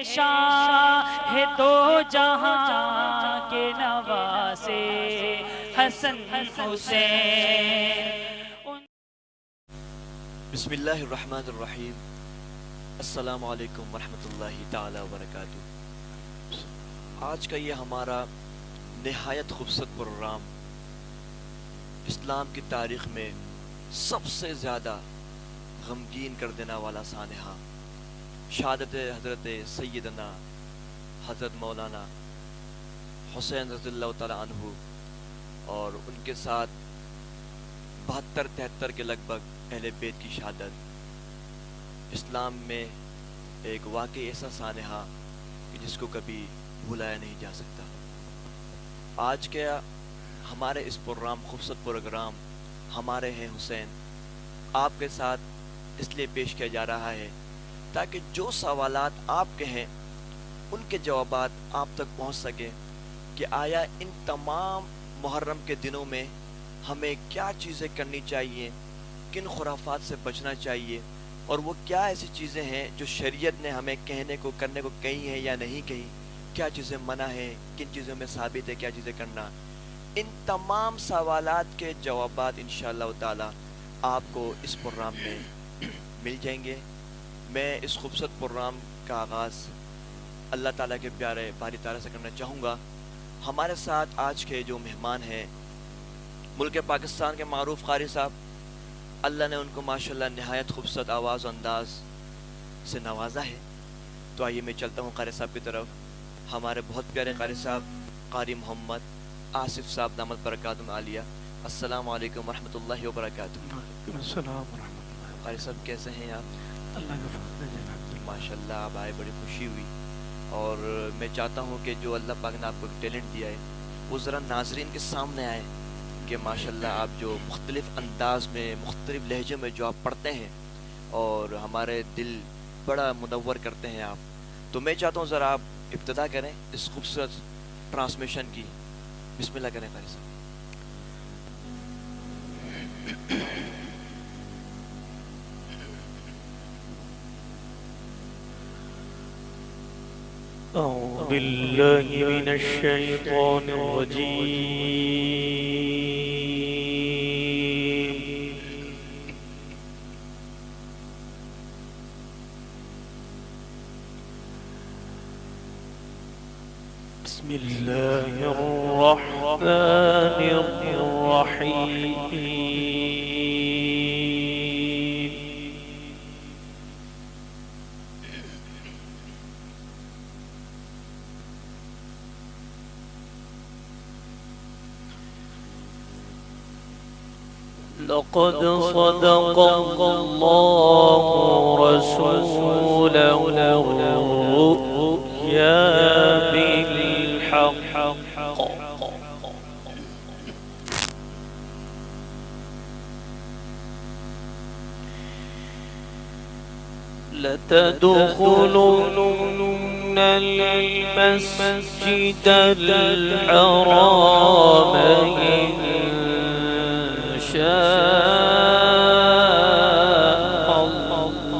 شاہ دو جہاں کے نواسے حسن حسین. بسم اللہ الرحمن الرحیم. السلام علیکم ورحمۃ اللہ تعالی وبرکاتہ. آج کا یہ ہمارا نہایت خوبصورت پروگرام اسلام کی تاریخ میں سب سے زیادہ غمگین کر دینے والا سانحہ شہادت حضرت سیدنا حضرت مولانا حسین رضی اللہ تعالیٰ عنہ اور ان کے ساتھ 72-73 کے لگ بھگ اہل بیت کی شہادت. اسلام میں ایک واقعی ایسا سانحہ کہ جس کو کبھی بھلایا نہیں جا سکتا. آج کے ہمارے اس پروگرام خوبصورت پروگرام ہمارے ہیں حسین آپ کے ساتھ اس لیے پیش کیا جا رہا ہے تاکہ جو سوالات آپ کے ہیں ان کے جوابات آپ تک پہنچ سکیں کہ آیا ان تمام محرم کے دنوں میں ہمیں کیا چیزیں کرنی چاہیے, کن خرافات سے بچنا چاہیے, اور وہ کیا ایسی چیزیں ہیں جو شریعت نے ہمیں کہنے کو کرنے کو کہی ہیں یا نہیں کہی, کیا چیزیں منع ہیں, کن چیزوں میں ثابت ہے کیا چیزیں کرنا. ان تمام سوالات کے جوابات انشاءاللہ تعالی آپ کو اس پروگرام میں مل جائیں گے. میں اس خوبصورت پروگرام کا آغاز اللہ تعالیٰ کے پیارے باری تعالیٰ سے کرنا چاہوں گا. ہمارے ساتھ آج کے جو مہمان ہیں ملک پاکستان کے معروف قاری صاحب, اللہ نے ان کو ماشاءاللہ نہایت خوبصورت آواز و انداز سے نوازا ہے. تو آئیے میں چلتا ہوں قاری صاحب کی طرف. ہمارے بہت پیارے قاری صاحب قاری محمد آصف صاحب دامت برکاتہم عالیہ. السلام علیکم ورحمۃ اللہ وبرکاتہ. السلام ورحمۃ اللہ. قاری صاحب کیسے ہیں آپ؟ اللہ کا فضل ہے جناب. ماشاءاللہ آپ آئے, بڑی خوشی ہوئی, اور میں چاہتا ہوں کہ جو اللہ پاک نے آپ کو ٹیلنٹ دیا ہے وہ ذرا ناظرین کے سامنے آئے کہ ماشاءاللہ آپ جو مختلف انداز میں مختلف لہجے میں جو آپ پڑھتے ہیں اور ہمارے دل بڑا منور کرتے ہیں آپ. تو میں چاہتا ہوں ذرا آپ ابتدا کریں اس خوبصورت ٹرانسمیشن کی. بسم اللہ کریں قاری صاحب. أعوذ بالله من الشيطان الرجيم. بسم الله الرحمن الرحيم. لقد صدق الله رسوله الرؤيا بالحق لتدخلن المسجد الحرام إن شاء الله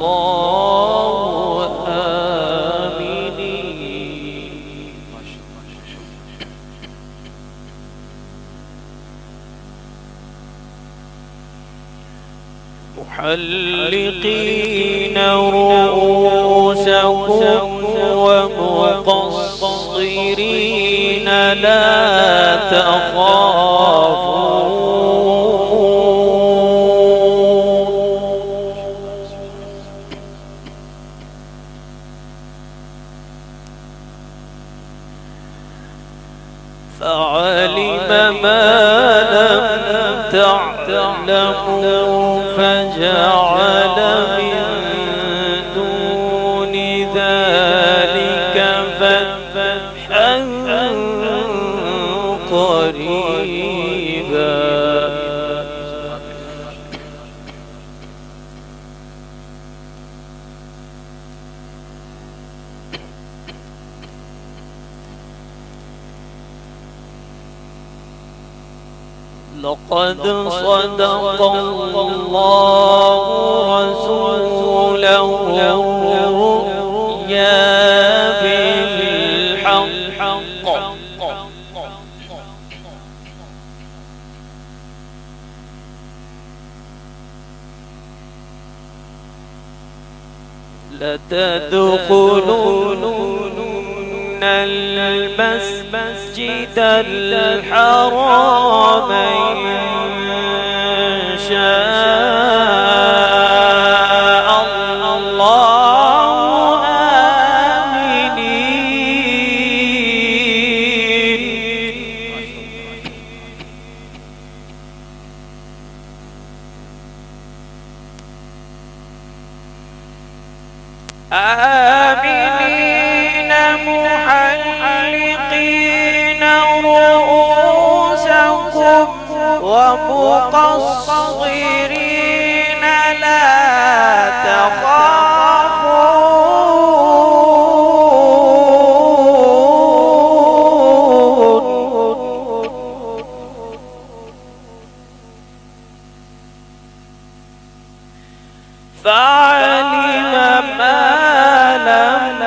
آمنين محلقين رؤوسكم ومقصرين لا تخافون فعلم ما لم تعلموا فجعل من دون ذلك فتحا قريبا. لقد صدق الله رسوله الرؤيا لتدخلن المسجد الحرام إن شاء الله آمنين. آمنين محلقين رؤوسكم ومقصرين لا تخافون فعلم ما لم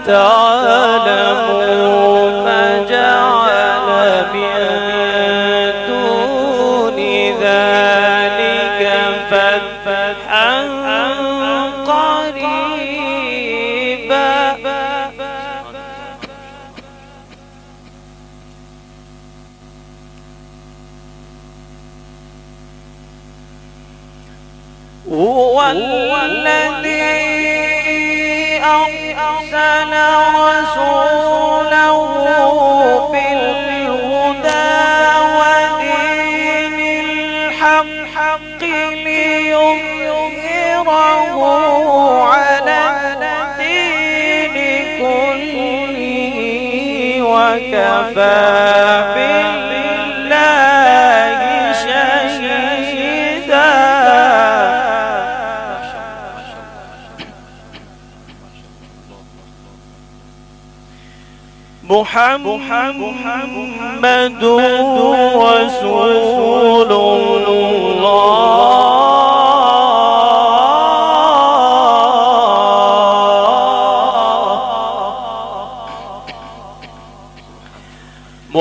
تعلموا فجعل من دون ذلك فتحا قريبا. هو الذي أرسل رسوله بالهدى ودين الحق ليظهره على الدين كله وكفى بالله شهيدا. محمد رسول الله.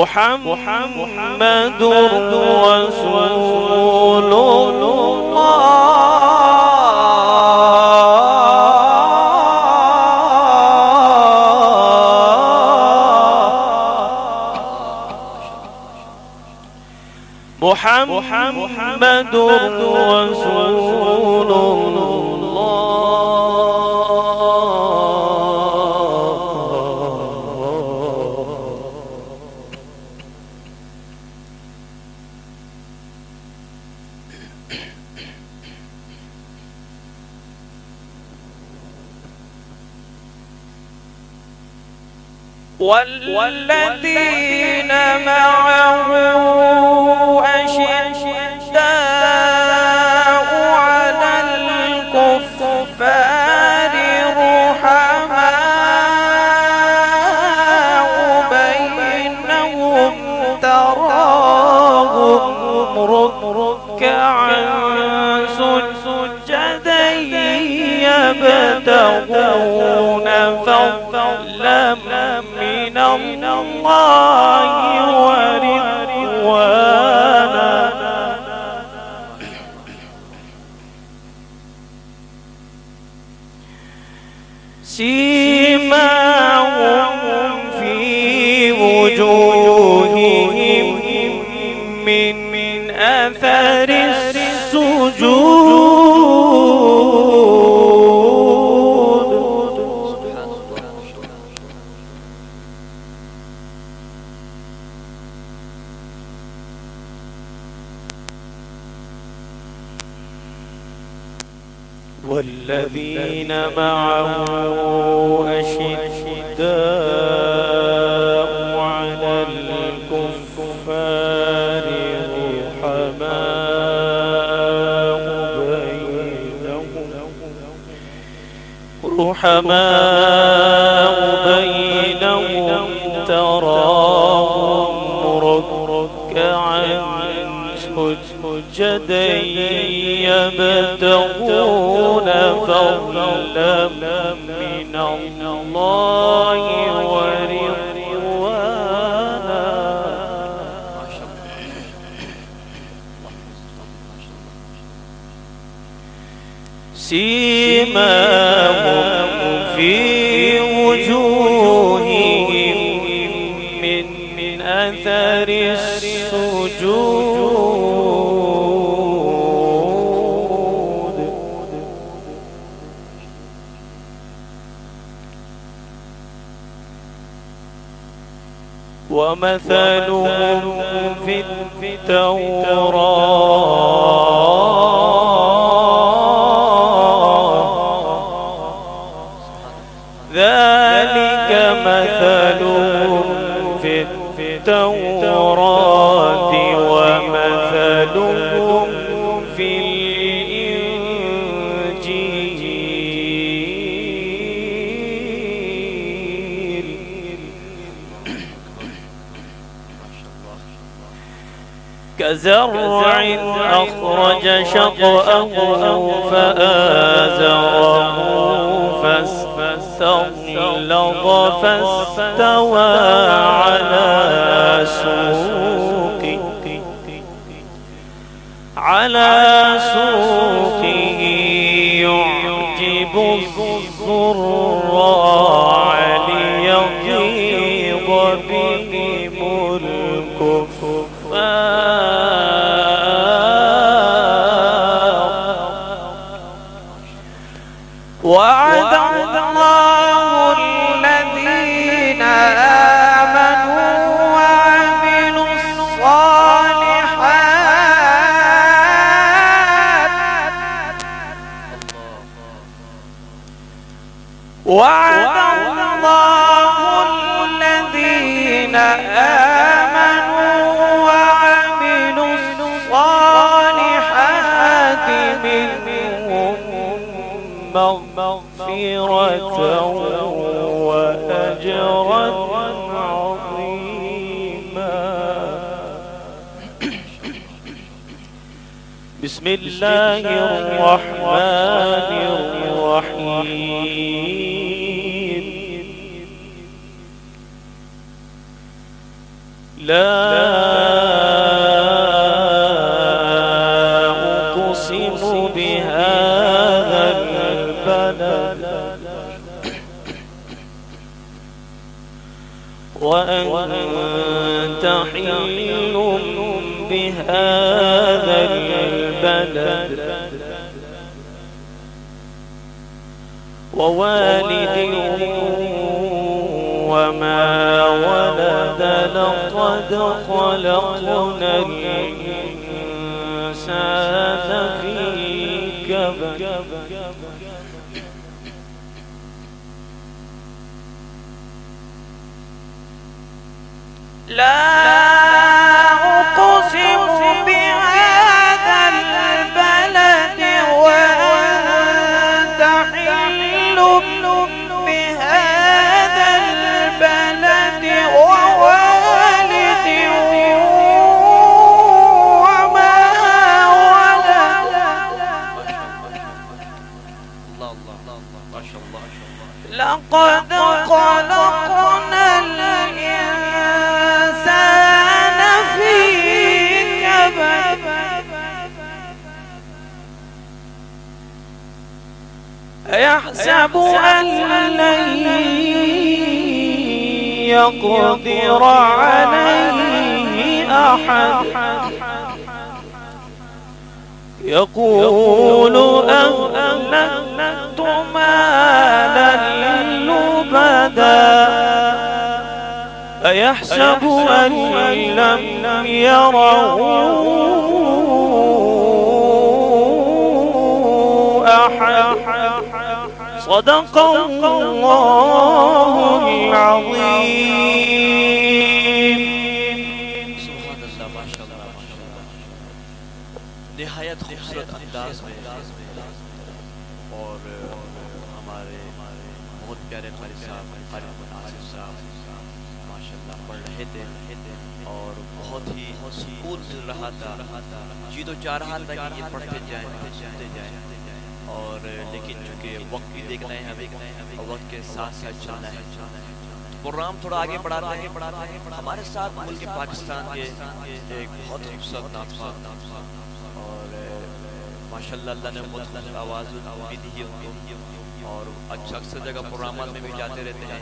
محمد رسول محمد رسول والذين معه أشداء على الكفار رحماء بينهم تراهم ركعا سجدا يبتغون فضلا من الله ورضوانا. سيماهم في وجوههم من أثر السجود. والذين معه أشداء على الكفار رحماء بينهم تراهم ركعا سجدا يبتغون فضلا من الله ورضوانا. سيماهم في وجوههم من أثر السجود ومثلهم في التوراة ذلك مثلهم في التوراة ومثلهم في الإنجيل كزرع أخرج شطأه فآزره فاستغلظ فاستوى على سوقه يعجب الزراع ليغيظ بهم الكفار وعد الله الذين آمنوا وعملوا الصالحات وعد الله الذين آمنوا وعملوا الصالحات منهم مغفرة وأجرا عظيما بسم الله الرحمن الرحيم لا أقسم بهذا البلد وأنت حل بهذا البلد ووالد وما ولد لقد خلقنا الإنسان في كبد لا أقسم بهذا البلد وأنت حل بهذا البلد ووالد وما ولد لقد خلقنا الإنسان في كبد أيحسب أن لن يقدر عليه أحد يقول أهلكت مالا لبدا أيحسب أن لم يره أحد صدق الله العظيم سبحان اللہ ماشاء اللہ نہایت خوبصورت انداز میں اور ہمارے بہت پیارے قاری صاحب آصف صاحب ماشاءاللہ پڑھ رہے تھے اور بہت ہی سکون مل رہا تھا جی تو چاہ رہا تھا کہ یہ پڑھتے جائیں سنتے جائیں اور لیکن چونکہ وقت بھی دیکھنا ہے ہمیں اور وقت کے ساتھ ساتھ چلنا ہے پروگرام تھوڑا آگے بڑھاتے ہیں ہمارے ساتھ ملک پاکستان کے ایک بہت خوبصورت ناطق اور ماشاءاللہ اللہ نے بہت آواز بھی دی ہے ان کو اور اکثر جگہ پروگرامات میں بھی جاتے رہتے ہیں.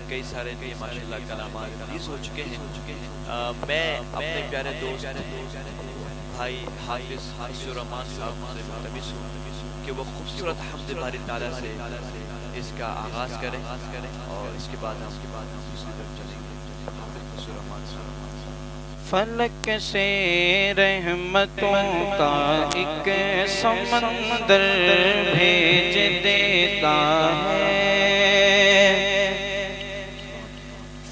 کئی سارے ان کے ماشاءاللہ کلامات ریلیز ہو چکے ہیں. میں اپنے پیارے دوست بھائی حافظ الرحمان صاحب سے ملتمس ہوں کہ وہ خوبصورت حمد باری تعالیٰ سے اس کا آغاز کریں اور اس کے بعد ہم دوسری طرف چلیں گے. حافظ الرحمان صاحب. فلک سے رحمتوں کا ایک سمندر بھیج دیتا ہے.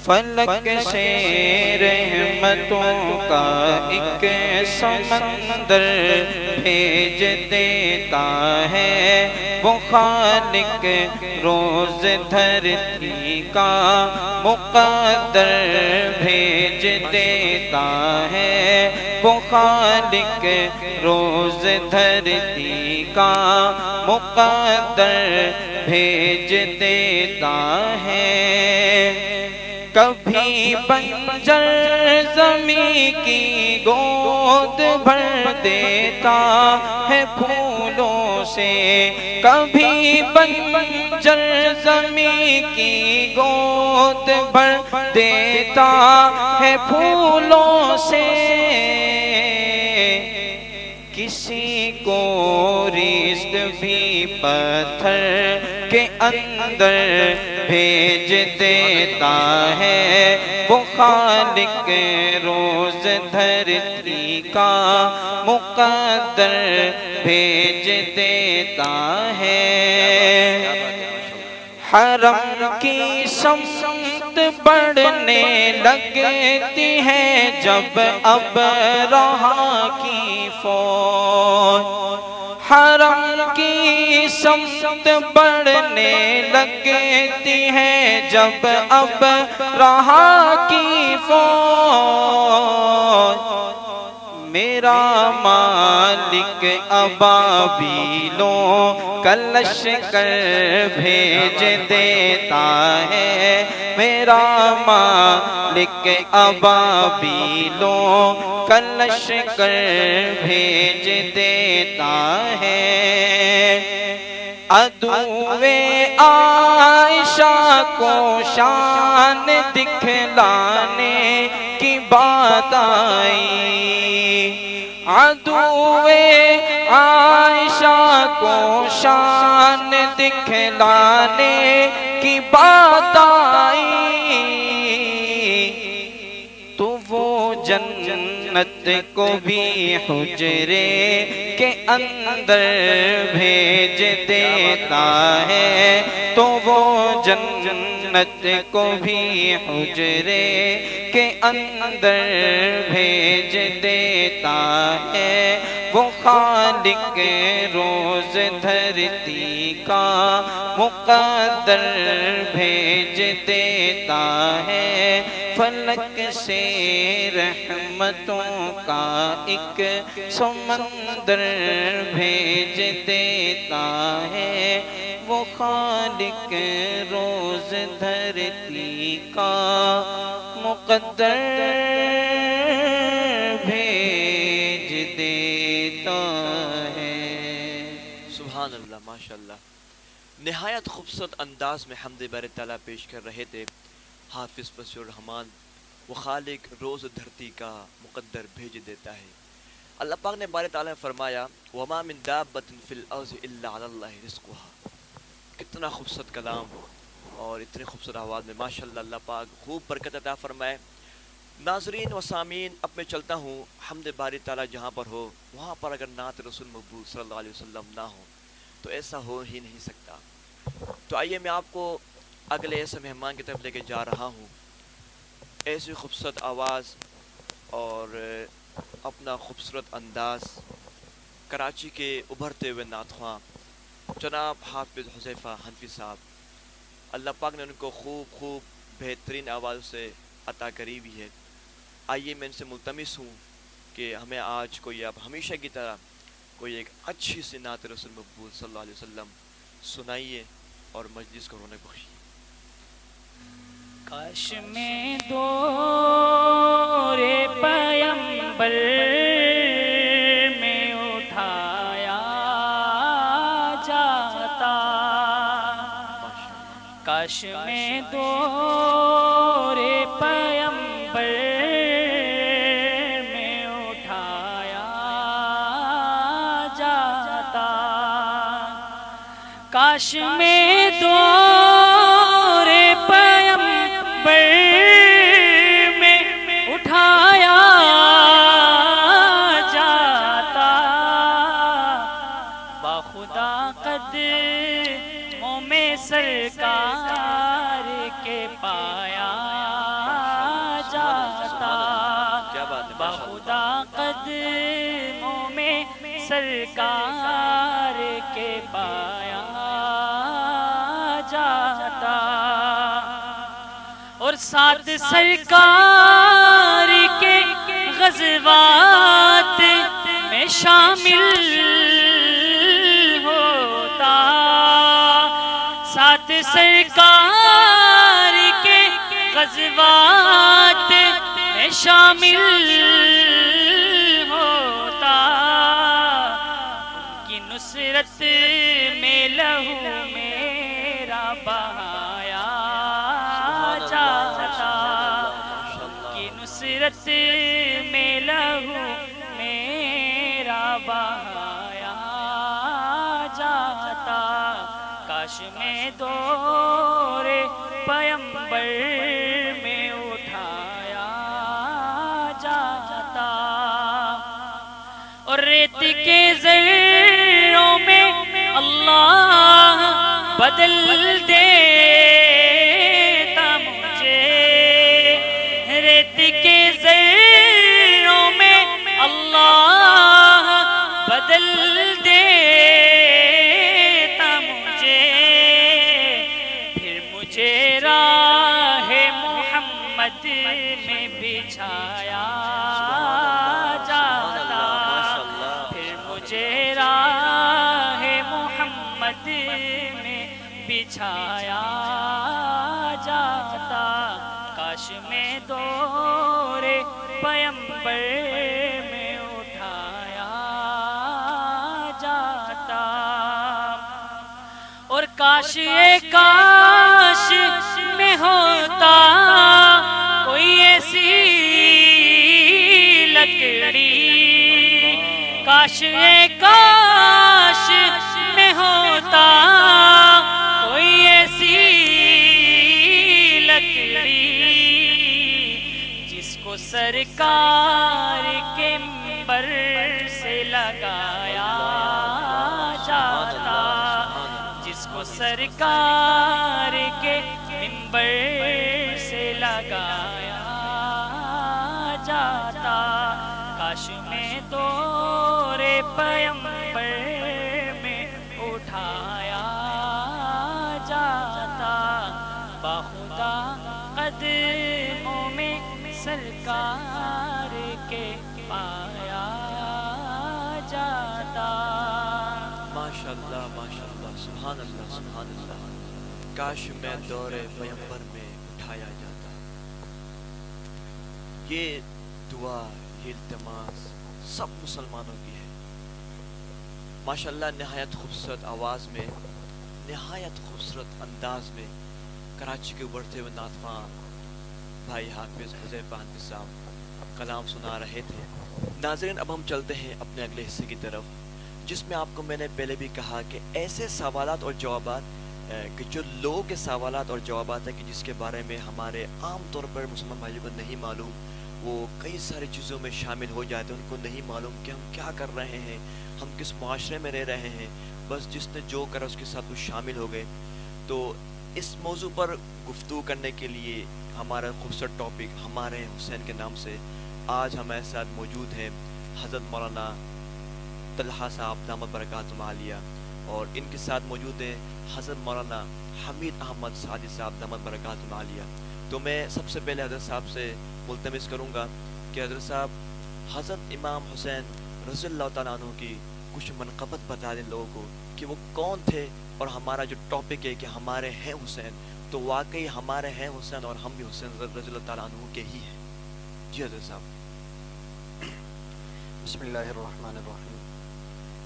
فلک سے رحمتوں کا ایک سمندر بھیج دیتا ہے. وہ خالق روز دھرتی کا مقدر بھیج دیتا ہے. وہ خالق روز دھرتی کا مقدر بھیج دیتا ہے. کبھی بنجر زمین کی گود بھر دیتا ہے پھولوں سے. کبھی بنجر زمین کی گود بھر دیتا ہے پھولوں سے. کسی کو رزق بھی پتھر کے اندر بھیج دیتا ہے. وہ خالق روز دھرتی کا مقدر بھیج دیتا ہے. حرم کی سمت بڑھنے لگتی ہے جب اب رہا کی فوج. حرم کی سمت بڑھنے لگتی ہے جب اب رہا کی فوج. میرا مالک ابابیلوں کا لشکر بھیج دیتا ہے. میرا مالک ابابیلوں کا لشکر بھیج دیتا ہے. عدوِ عائشہ کو شان دکھلانے کی بات آئی. عدوِ عائشہ کو شان دکھلانے کی بات آئی. تو وہ جنت کو بھی حجرے کے اندر بھیج دیتا ہے. تو وہ جنت کو بھی حجرے کے اندر بھیج دیتا ہے. وہ خالق روز دھرتی کا مقدر بھیج دیتا ہے. فلک سے رحمتوں کا ایک سمندر بھیج دیتا ہے. وہ خالق روز دھرتی کا مقدر بھیج دیتا ہے. سبحان اللہ ماشاءاللہ. نہایت خوبصورت انداز میں حمد باری تعالیٰ پیش کر رہے تھے حافظ فضل الرحمان. وہ خالق روز دھرتی کا مقدر بھیج دیتا ہے. اللہ پاک نے باری تعالیٰ نے فرمایا وَمَا مِن دَابَّةٍ فِي الْأَرْضِ إِلَّا عَلَى اللَّهِ رِزْقُهَا. کتنا خوبصورت کلام اور اتنے خوبصورت آواز میں ماشاءاللہ. اللہ پاک خوب برکت عطا فرمائے. ناظرین و سامعین، اب میں چلتا ہوں حمد باری تعالیٰ جہاں پر ہو وہاں پر اگر نعت رسول مقبول صلی اللہ علیہ وسلم نہ ہو تو ایسا ہو ہی نہیں سکتا. تو آئیے میں آپ کو اگلے ایسے مہمان کی طرف لے کے جا رہا ہوں. ایسی خوبصورت آواز اور اپنا خوبصورت انداز کراچی کے ابھرتے ہوئے نعت خواں جناب حافظ حذیفہ حنفی صاحب. اللہ پاک نے ان کو خوب بہترین آواز سے عطا کری بھی ہے. آئیے میں ان سے ملتمس ہوں کہ ہمیں آج کوئی اب ہمیشہ کی طرح کوئی ایک اچھی سی نعت رسول مقبول صلی اللہ علیہ وسلم سنائیے اور مجلس کو رونق بخشیے. کاش میں دور پیمبر میں اٹھایا جاتا کاش میں دور پیمبر میں اٹھایا جاتا، کاش میں دور پیمبر میں اٹھایا جاتا، باخدا قدموں میں سرکار کے پایا جاتا، کیا بات ہے، باخدا قدموں میں سرکار کے پایا جاتا، اور ساتھ سرکار کے غزوات میں شامل ہوتا، ساتھ سرکار کے غزوات میں شامل ہوتا، ان کی نصرت میں لہو میرا بہایا جاتا، کی نصرت میں لہو میرا بہایا جاتا، کاش میں دور پیمبر میں اٹھایا جاتا، اور ریت کے ذروں میں اللہ بدل دیتا مجھے، ریت کے ذروں میں اللہ بدل دیتا مجھے، پھر مجھے راہ محمد میں بچھایا جاتا، پھر مجھے راہ محمد میں بچھایا جاتا، کاش میں دور پیمبر میں اٹھایا جاتا، اور کاش کاش میں ہوتا کوئی ایسی لکڑی، کاش کاش میں ہوتا کوئی ایسی لکڑی، جس کو سرکار کے منبر سے لگایا جاتا، جس کو سرکار کے منبر سے لگایا جاتا، کاش میں دور پیمبر میں اٹھایا جاتا، باخدا قدموں میں سرکار کے پایا جاتا۔ ماشاءاللہ ماشاءاللہ، سبحان اللہ سبحان اللہ، کاش میں دور پیمبر میں اٹھایا جاتا۔ یہ دعا، یہ التماس سب مسلمانوں کی ہے۔ ماشاءاللہ نہایت خوبصورت آواز میں، نہایت خوبصورت انداز میں کراچی کے ابھرتے ہوئے نعتخواں بھائی حافظ حذیفہ حنفی صاحب کلام سنا رہے تھے۔ ناظرین، اب ہم چلتے ہیں اپنے اگلے حصے کی طرف، جس میں آپ کو میں نے پہلے بھی کہا کہ ایسے سوالات اور جوابات کہ جو لوگوں کے سوالات اور جوابات ہیں کہ جس کے بارے میں ہمارے عام طور پر مسلمان بھائیوں کو نہیں معلوم، وہ کئی ساری چیزوں میں شامل ہو جاتے ہیں، ان کو نہیں معلوم کہ ہم کیا کر رہے ہیں، ہم کس معاشرے میں رہ رہے ہیں، بس جس نے جو کرا اس کے ساتھ وہ شامل ہو گئے۔ تو اس موضوع پر گفتگو کرنے کے لیے ہمارا خوبصورت ٹاپک ہمارے حسین کے نام سے آج ہمارے ساتھ موجود ہیں حضرت مولانا طلحہ صاحب دامت برکاتہم عالیہ، اور ان کے ساتھ موجود ہیں حضرت مولانا حمید احمد سعدی صاحب دامت برکاتہم عالیہ۔ تو میں سب سے پہلے حضرت صاحب سے ملتمس کروں گا کہ حضرت صاحب حضرت امام حسین رضی اللہ تعالیٰ عنہ کی کچھ منقبت بتا دیں لوگوں کو کہ وہ کون تھے، اور ہمارا جو ٹاپک ہے کہ ہمارے ہیں حسین، تو واقعی ہمارے ہیں حسین اور ہم بھی حسین رضی اللہ تعالیٰ عنہ کے ہی ہیں۔ جی حضرت صاحب۔ بسم اللہ الرحمن الرحیم،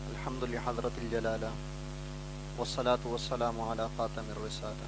الحمد لحضرت الجلالہ والصلاة والسلام علی خاتم الرسالہ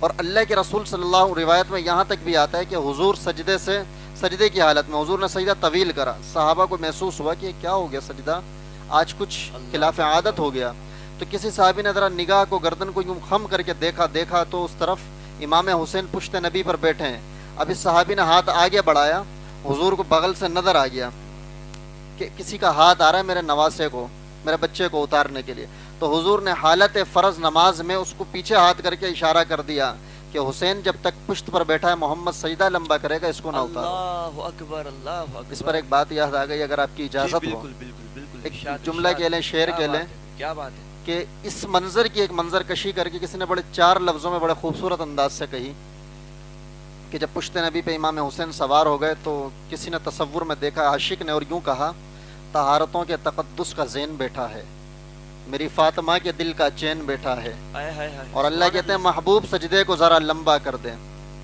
اور اللہ کے رسول صلی اللہ علیہ وسلم روایت میں یہاں تک بھی آتا ہے کہ حضور سجدے کی حالت میں حضور نے سجدہ طویل کرا، صحابہ کو محسوس ہوا کہ کیا ہو گیا سجدہ آج کچھ خلاف عادت ہو گیا، تو کسی صحابی نے ذرا نگاہ کو گردن کو یوں خم کر کے دیکھا تو اس طرف امام حسین پشت نبی پر بیٹھے ہیں۔ اب اس صحابی نے ہاتھ آگے بڑھایا، حضور کو بغل سے نظر آ گیا کہ کسی کا ہاتھ آ رہا ہے میرے نواسے کو، میرے بچے کو اتارنے کے لیے، تو حضور نے حالت فرض نماز میں اس کو پیچھے ہاتھ کر کے اشارہ کر دیا کہ حسین جب تک پشت پر بیٹھا ہے محمد سجدہ لمبا کرے گا، اس کو نہ اتارو۔ اللہ اکبر، اللہ اکبر۔ اس پر ایک بات یاد آ گئی، اگر آپ کی اجازت ہو بالکل بالکل بالکل، ایک جملہ کہہ لیں، شعر کہہ لیں کیا بات ہے کہ اس منظر کی ایک منظر کشی کر کے کسی نے بڑے 4 لفظوں میں بڑے خوبصورت انداز سے کہی کہ جب پشت نبی پہ امام حسین سوار ہو گئے تو کسی نے تصور میں دیکھا عاشق نے اور یوں کہا، طہارتوں کے تقدس کا زین بیٹھا ہے، میری فاطمہ کے دل کا چین بیٹھا ہے، اور اللہ کہتے ہیں محبوب سجدے کو ذرا لمبا کر دیں،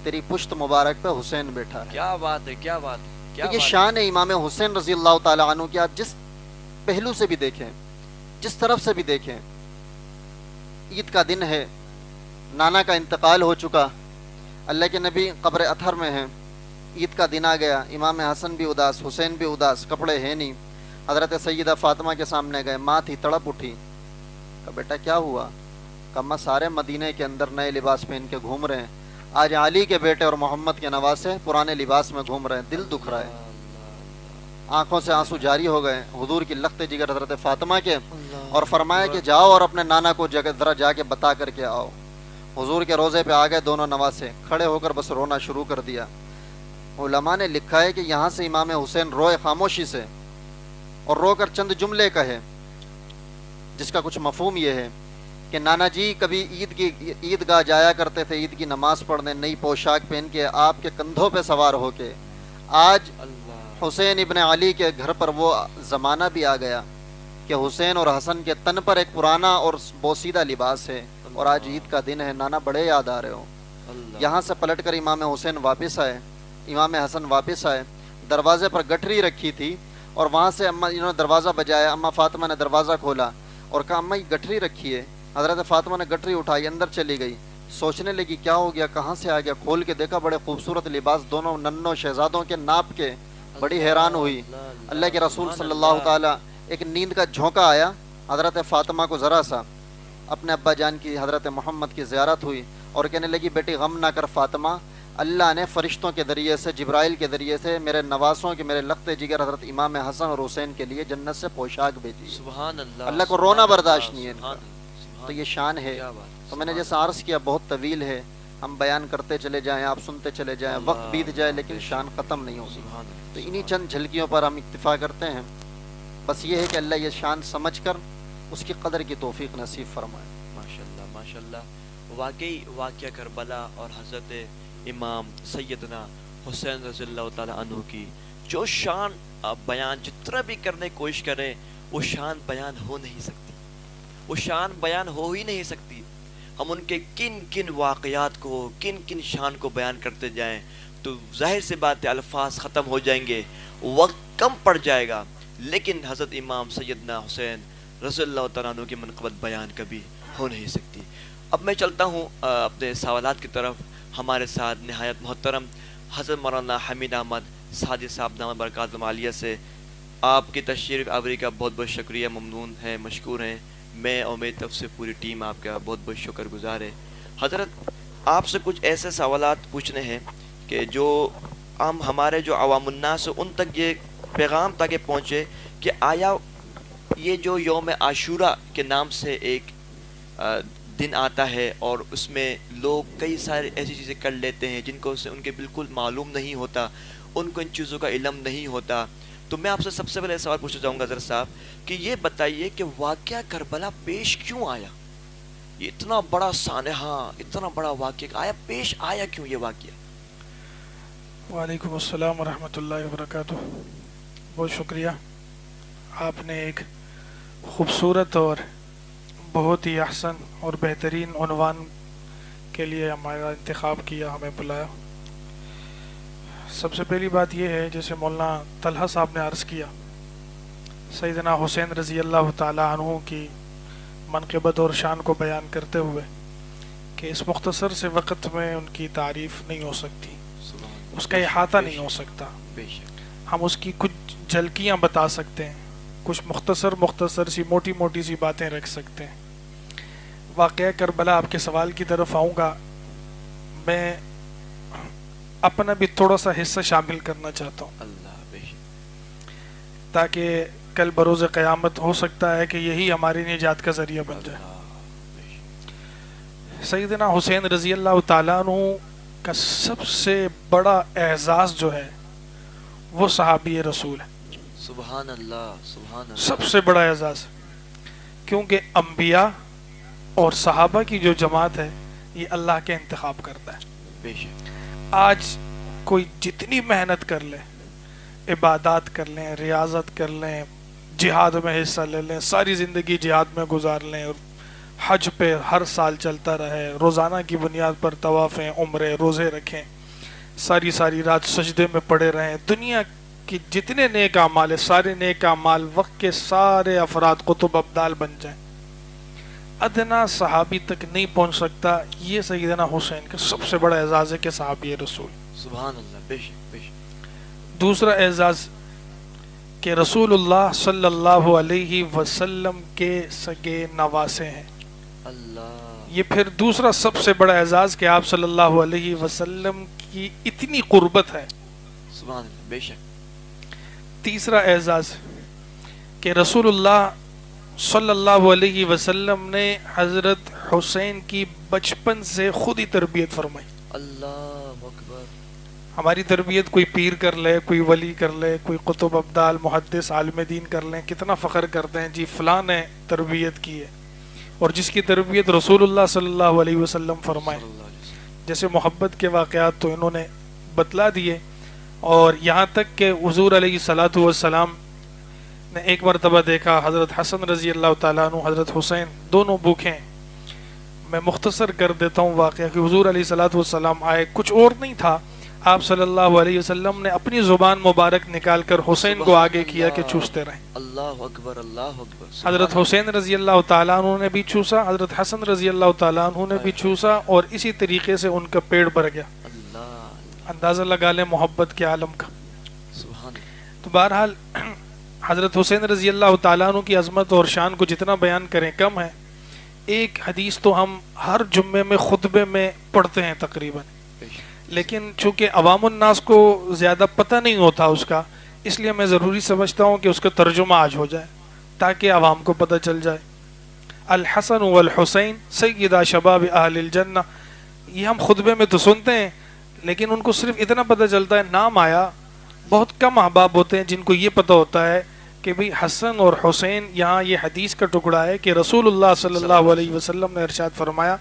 تیری پشت مبارک پہ حسین بیٹھا ہے۔ کیا بات ہے، کیا بات ہے، یہ شان ہے امام حسین رضی اللہ تعالیٰ عنہ کی، آپ جس پہلو سے بھی دیکھیں، جس طرف سے بھی دیکھیں۔ عید کا دن ہے، نانا کا انتقال ہو چکا، اللہ کے نبی قبر اطہر میں ہیں، عید کا دن آ گیا، امام حسن بھی اداس، حسین بھی اداس، کپڑے ہیں نہیں، حضرت سیدہ فاطمہ کے سامنے گئے، ماں تھی تڑپ اٹھی، کہا بیٹا کیا ہوا؟ کہا ماں سارے مدینے کے اندر نئے لباس پہن کے گھوم رہے ہیں، آج علی کے بیٹے اور محمد کے نواسے پرانے لباس میں گھوم رہے ہیں، دل دکھ رہا ہے۔ آنکھوں سے آنسو جاری ہو گئے حضور کی لخت جگر حضرت فاطمہ کے، اور فرمایا کہ جاؤ اور اپنے نانا کو ذرا جا کے بتا کر کے آؤ۔ حضور کے روضے پہ آ گئے دونوں نواسے، کھڑے ہو کر بس رونا شروع کر دیا۔ علماء نے لکھا ہے کہ یہاں سے امام حسین روئے خاموشی سے، اور رو کر چند جملے کہے جس کا کچھ مفہوم یہ ہے کہ نانا جی کبھی عید گاہ جایا کرتے تھے عید کی نماز پڑھنے، نئی پوشاک پہن کے آپ کے کندھوں پہ سوار ہو کے، آج حسین ابن علی کے گھر پر وہ زمانہ بھی آ گیا کہ حسین اور حسن کے تن پر ایک پرانا اور بوسیدہ لباس ہے، اور آج عید کا دن ہے، نانا بڑے یاد آ رہے ہو۔ یہاں سے پلٹ کر امام حسین واپس آئے، امام حسن واپس آئے، دروازے پر گٹھری رکھی تھی، اور وہاں سے انہوں نے دروازہ بجایا، اماں فاطمہ نے دروازہ کھولا اور کہا اماں یہ گٹھری رکھی ہے۔ حضرت فاطمہ نے گٹھری اٹھائی، اندر چلی گئی، سوچنے لگی کیا ہو گیا، کہاں سے آ گیا، کھول کے دیکھا بڑے خوبصورت لباس، دونوں ننوں شہزادوں کے ناپ کے، بڑی حیران ہوئی۔ اللہ کے رسول صلی اللہ تعالیٰ ایک نیند کا جھونکا آیا، حضرت فاطمہ کو ذرا سا اپنے ابا جان کی حضرت محمد کی زیارت ہوئی، اور کہنے لگی بیٹی غم نہ کر فاطمہ، اللہ نے فرشتوں کے ذریعے سے، جبرائیل کے ذریعے سے میرے نواسوں کے، میرے لخت جگر حضرت امام حسن اور حسین کے لیے جنت سے پوشاک بھیجی۔ سبحان اللہ، اللہ کو رونا برداشت نہیں ہے ان کا، سبحان تو یہ شان ہے۔ کیا بات، تو میں نے جیسا عرض کیا بہت طویل ہے، ہم بیان کرتے چلے جائیں، آپ سنتے چلے جائیں، وقت بیت جائے لیکن شان ختم نہیں ہوگی۔ سبحان تو انہی چند جھلکیوں پر ہم اکتفا کرتے ہیں، بس یہ ہے کہ اللہ یہ شان سمجھ کر اس کی قدر کی توفیق نصیب فرمائے۔ ماشاءاللہ ماشاءاللہ، واقعی واقعہ کربلا اور حضرت امام سیدنا حسین رضی اللہ تعالیٰ عنہ کی جو شان بیان جتنا بھی کرنے کی کوشش کریں وہ شان بیان ہو نہیں سکتی، وہ شان بیان ہو ہی نہیں سکتی۔ ہم ان کے کن کن واقعات کو، کن کن شان کو بیان کرتے جائیں تو ظاہر سے بات ہے الفاظ ختم ہو جائیں گے، وقت کم پڑ جائے گا، لیکن حضرت امام سیدنا حسین رضی اللہ تعالیٰ عنہ کی منقبت بیان کبھی ہو نہیں سکتی۔ اب میں چلتا ہوں اپنے سوالات کی طرف۔ ہمارے ساتھ نہایت محترم حضرت مولانا حمید احمد سعدی صاحب دامت برکاتہم عالیہ سے آپ کی تشریف آوری کا بہت بہت شکریہ، ممنون ہیں، مشکور ہیں۔ میں اور میری طرف سے پوری ٹیم آپ کا بہت بہت شکر گزار ہے۔ حضرت آپ سے کچھ ایسے سوالات پوچھنے ہیں کہ جو ہمارے جو عوام الناس ان تک یہ پیغام تاکہ پہنچے کہ آیا یہ جو یوم عاشورہ کے نام سے ایک دن آتا ہے اور اس میں لوگ کئی سارے ایسی چیزیں کر لیتے ہیں جن کو سے ان کے بالکل معلوم نہیں ہوتا، ان کو ان چیزوں کا علم نہیں ہوتا، تو میں آپ سے سب سے پہلے سوال پوچھنا چاہوں گا حضرت صاحب کہ یہ بتائیے کہ واقعہ کربلا پیش کیوں آیا؟ یہ اتنا بڑا سانحہ، اتنا بڑا واقعہ آیا، پیش آیا کیوں یہ واقعہ؟ وعلیکم السلام ورحمۃ اللہ وبرکاتہ۔ بہت شکریہ، آپ نے ایک خوبصورت اور بہت ہی احسن اور بہترین عنوان کے لیے ہمارا انتخاب کیا، ہمیں بلایا۔ سب سے پہلی بات یہ ہے جیسے مولانا طلحہ صاحب نے عرض کیا، سیدنا حسین رضی اللہ تعالی عنہ کی منقبت اور شان کو بیان کرتے ہوئے کہ اس مختصر سے وقت میں ان کی تعریف نہیں ہو سکتی، سبحان اللہ، اس کا بے شک، احاطہ بے نہیں ہو شک، سکتا. بے شک. ہم اس کی کچھ جھلکیاں بتا سکتے ہیں، کچھ مختصر سی موٹی سی باتیں رکھ سکتے ہیں. واقعہ کربلا، آپ کے سوال کی طرف آؤں گا. میں اپنا بھی تھوڑا سا حصہ شامل کرنا چاہتا ہوں اللہ بے شک. تاکہ کل بروز قیامت ہو سکتا ہے کہ یہی ہماری نجات کا ذریعہ بن جائے. اللہ بے شک. سیدنا حسین رضی اللہ تعالیٰ عنہ کا سب سے بڑا اعزاز جو ہے وہ صحابی رسول ہے. سبحان اللہ، سبحان اللہ. سب سے بڑا اعزاز، کیونکہ انبیاء اور صحابہ کی جو جماعت ہے یہ اللہ کے انتخاب کرتا ہے. بے شک. آج کوئی جتنی محنت کر لے، عبادات کر لیں، ریاضت کر لیں، جہاد میں حصہ لے لیں، ساری زندگی جہاد میں گزار لیں، اور حج پہ ہر سال چلتا رہے، روزانہ کی بنیاد پر طوافیں، عمرے، روزے رکھیں، ساری رات سجدے میں پڑے رہیں، دنیا کی جتنے نیک اعمال ہیں سارے نیک اعمال وقت کے سارے افراد قطب ابدال بن جائیں، ادنا صحابی تک نہیں پہنچ سکتا. یہ سیدنا حسین کا سب سے بڑا اعزاز ہے کہ صحابی رسول. سبحان اللہ، بے شک، بے شک. دوسرا اعزاز کہ رسول اللہ صلی اللہ علیہ وسلم کے سگے نواسے ہیں. اللہ. یہ پھر دوسرا سب سے بڑا اعزاز کہ آپ صلی اللہ علیہ وسلم کی اتنی قربت ہے. سبحان اللہ، بے شک. تیسرا اعزاز کہ رسول اللہ صلی اللہ علیہ وسلم نے حضرت حسین کی بچپن سے خود ہی تربیت فرمائی. اللہ اکبر. ہماری تربیت کوئی پیر کر لے، کوئی ولی کر لے، کوئی قطب ابدال، محدث، عالم دین کر لیں، کتنا فخر کرتے ہیں جی فلاں نے تربیت کی ہے، اور جس کی تربیت رسول اللہ صلی اللہ علیہ وسلم فرمائے. صلی اللہ علیہ وسلم. جیسے محبت کے واقعات تو انہوں نے بتلا دیے، اور یہاں تک کہ حضور علیہ الصلوۃ والسلام نے ایک مرتبہ دیکھا حضرت حسن رضی اللہ تعالیٰ عنہ، حضرت حسین دونوں بھوکے ہیں. میں مختصر کر دیتا ہوں واقعہ کہ حضور علیہ الصلوۃ والسلام آئے، کچھ اور نہیں تھا، آپ صلی اللہ علیہ وسلم نے اپنی زبان مبارک نکال کر حسین کو آگے کیا کہ چوستے رہیں. اللہ اکبر، اللہ اکبر. حضرت حسین رضی اللہ تعالیٰ عنہ نے بھی چوسا، حضرت حسن رضی اللہ تعالیٰ عنہ نے بھی چوسا، اور اسی طریقے سے ان کا پیڑ بھر گیا. اللہ. اندازہ لگا لیں محبت کے عالم کا. سبحان اللہ. تو بہرحال حضرت حسین رضی اللہ تعالیٰ عنہ کی عظمت اور شان کو جتنا بیان کریں کم ہے. ایک حدیث تو ہم ہر جمعے میں خطبے میں پڑھتے ہیں تقریباً، بے شک. لیکن چونکہ عوام الناس کو زیادہ پتہ نہیں ہوتا اس کا، اس لیے میں ضروری سمجھتا ہوں کہ اس کا ترجمہ آج ہو جائے تاکہ عوام کو پتہ چل جائے. الحسن والحسین سیدا شباب اہل الجنہ، یہ ہم خطبے میں تو سنتے ہیں، لیکن ان کو صرف اتنا پتہ چلتا ہے نام آیا. بہت کم احباب ہوتے ہیں جن کو یہ پتہ ہوتا ہے کہ بھئی حسن اور حسین، یہاں یہ حدیث کا ٹکڑا ہے کہ رسول اللہ صلی اللہ علیہ وسلم نے ارشاد فرمایا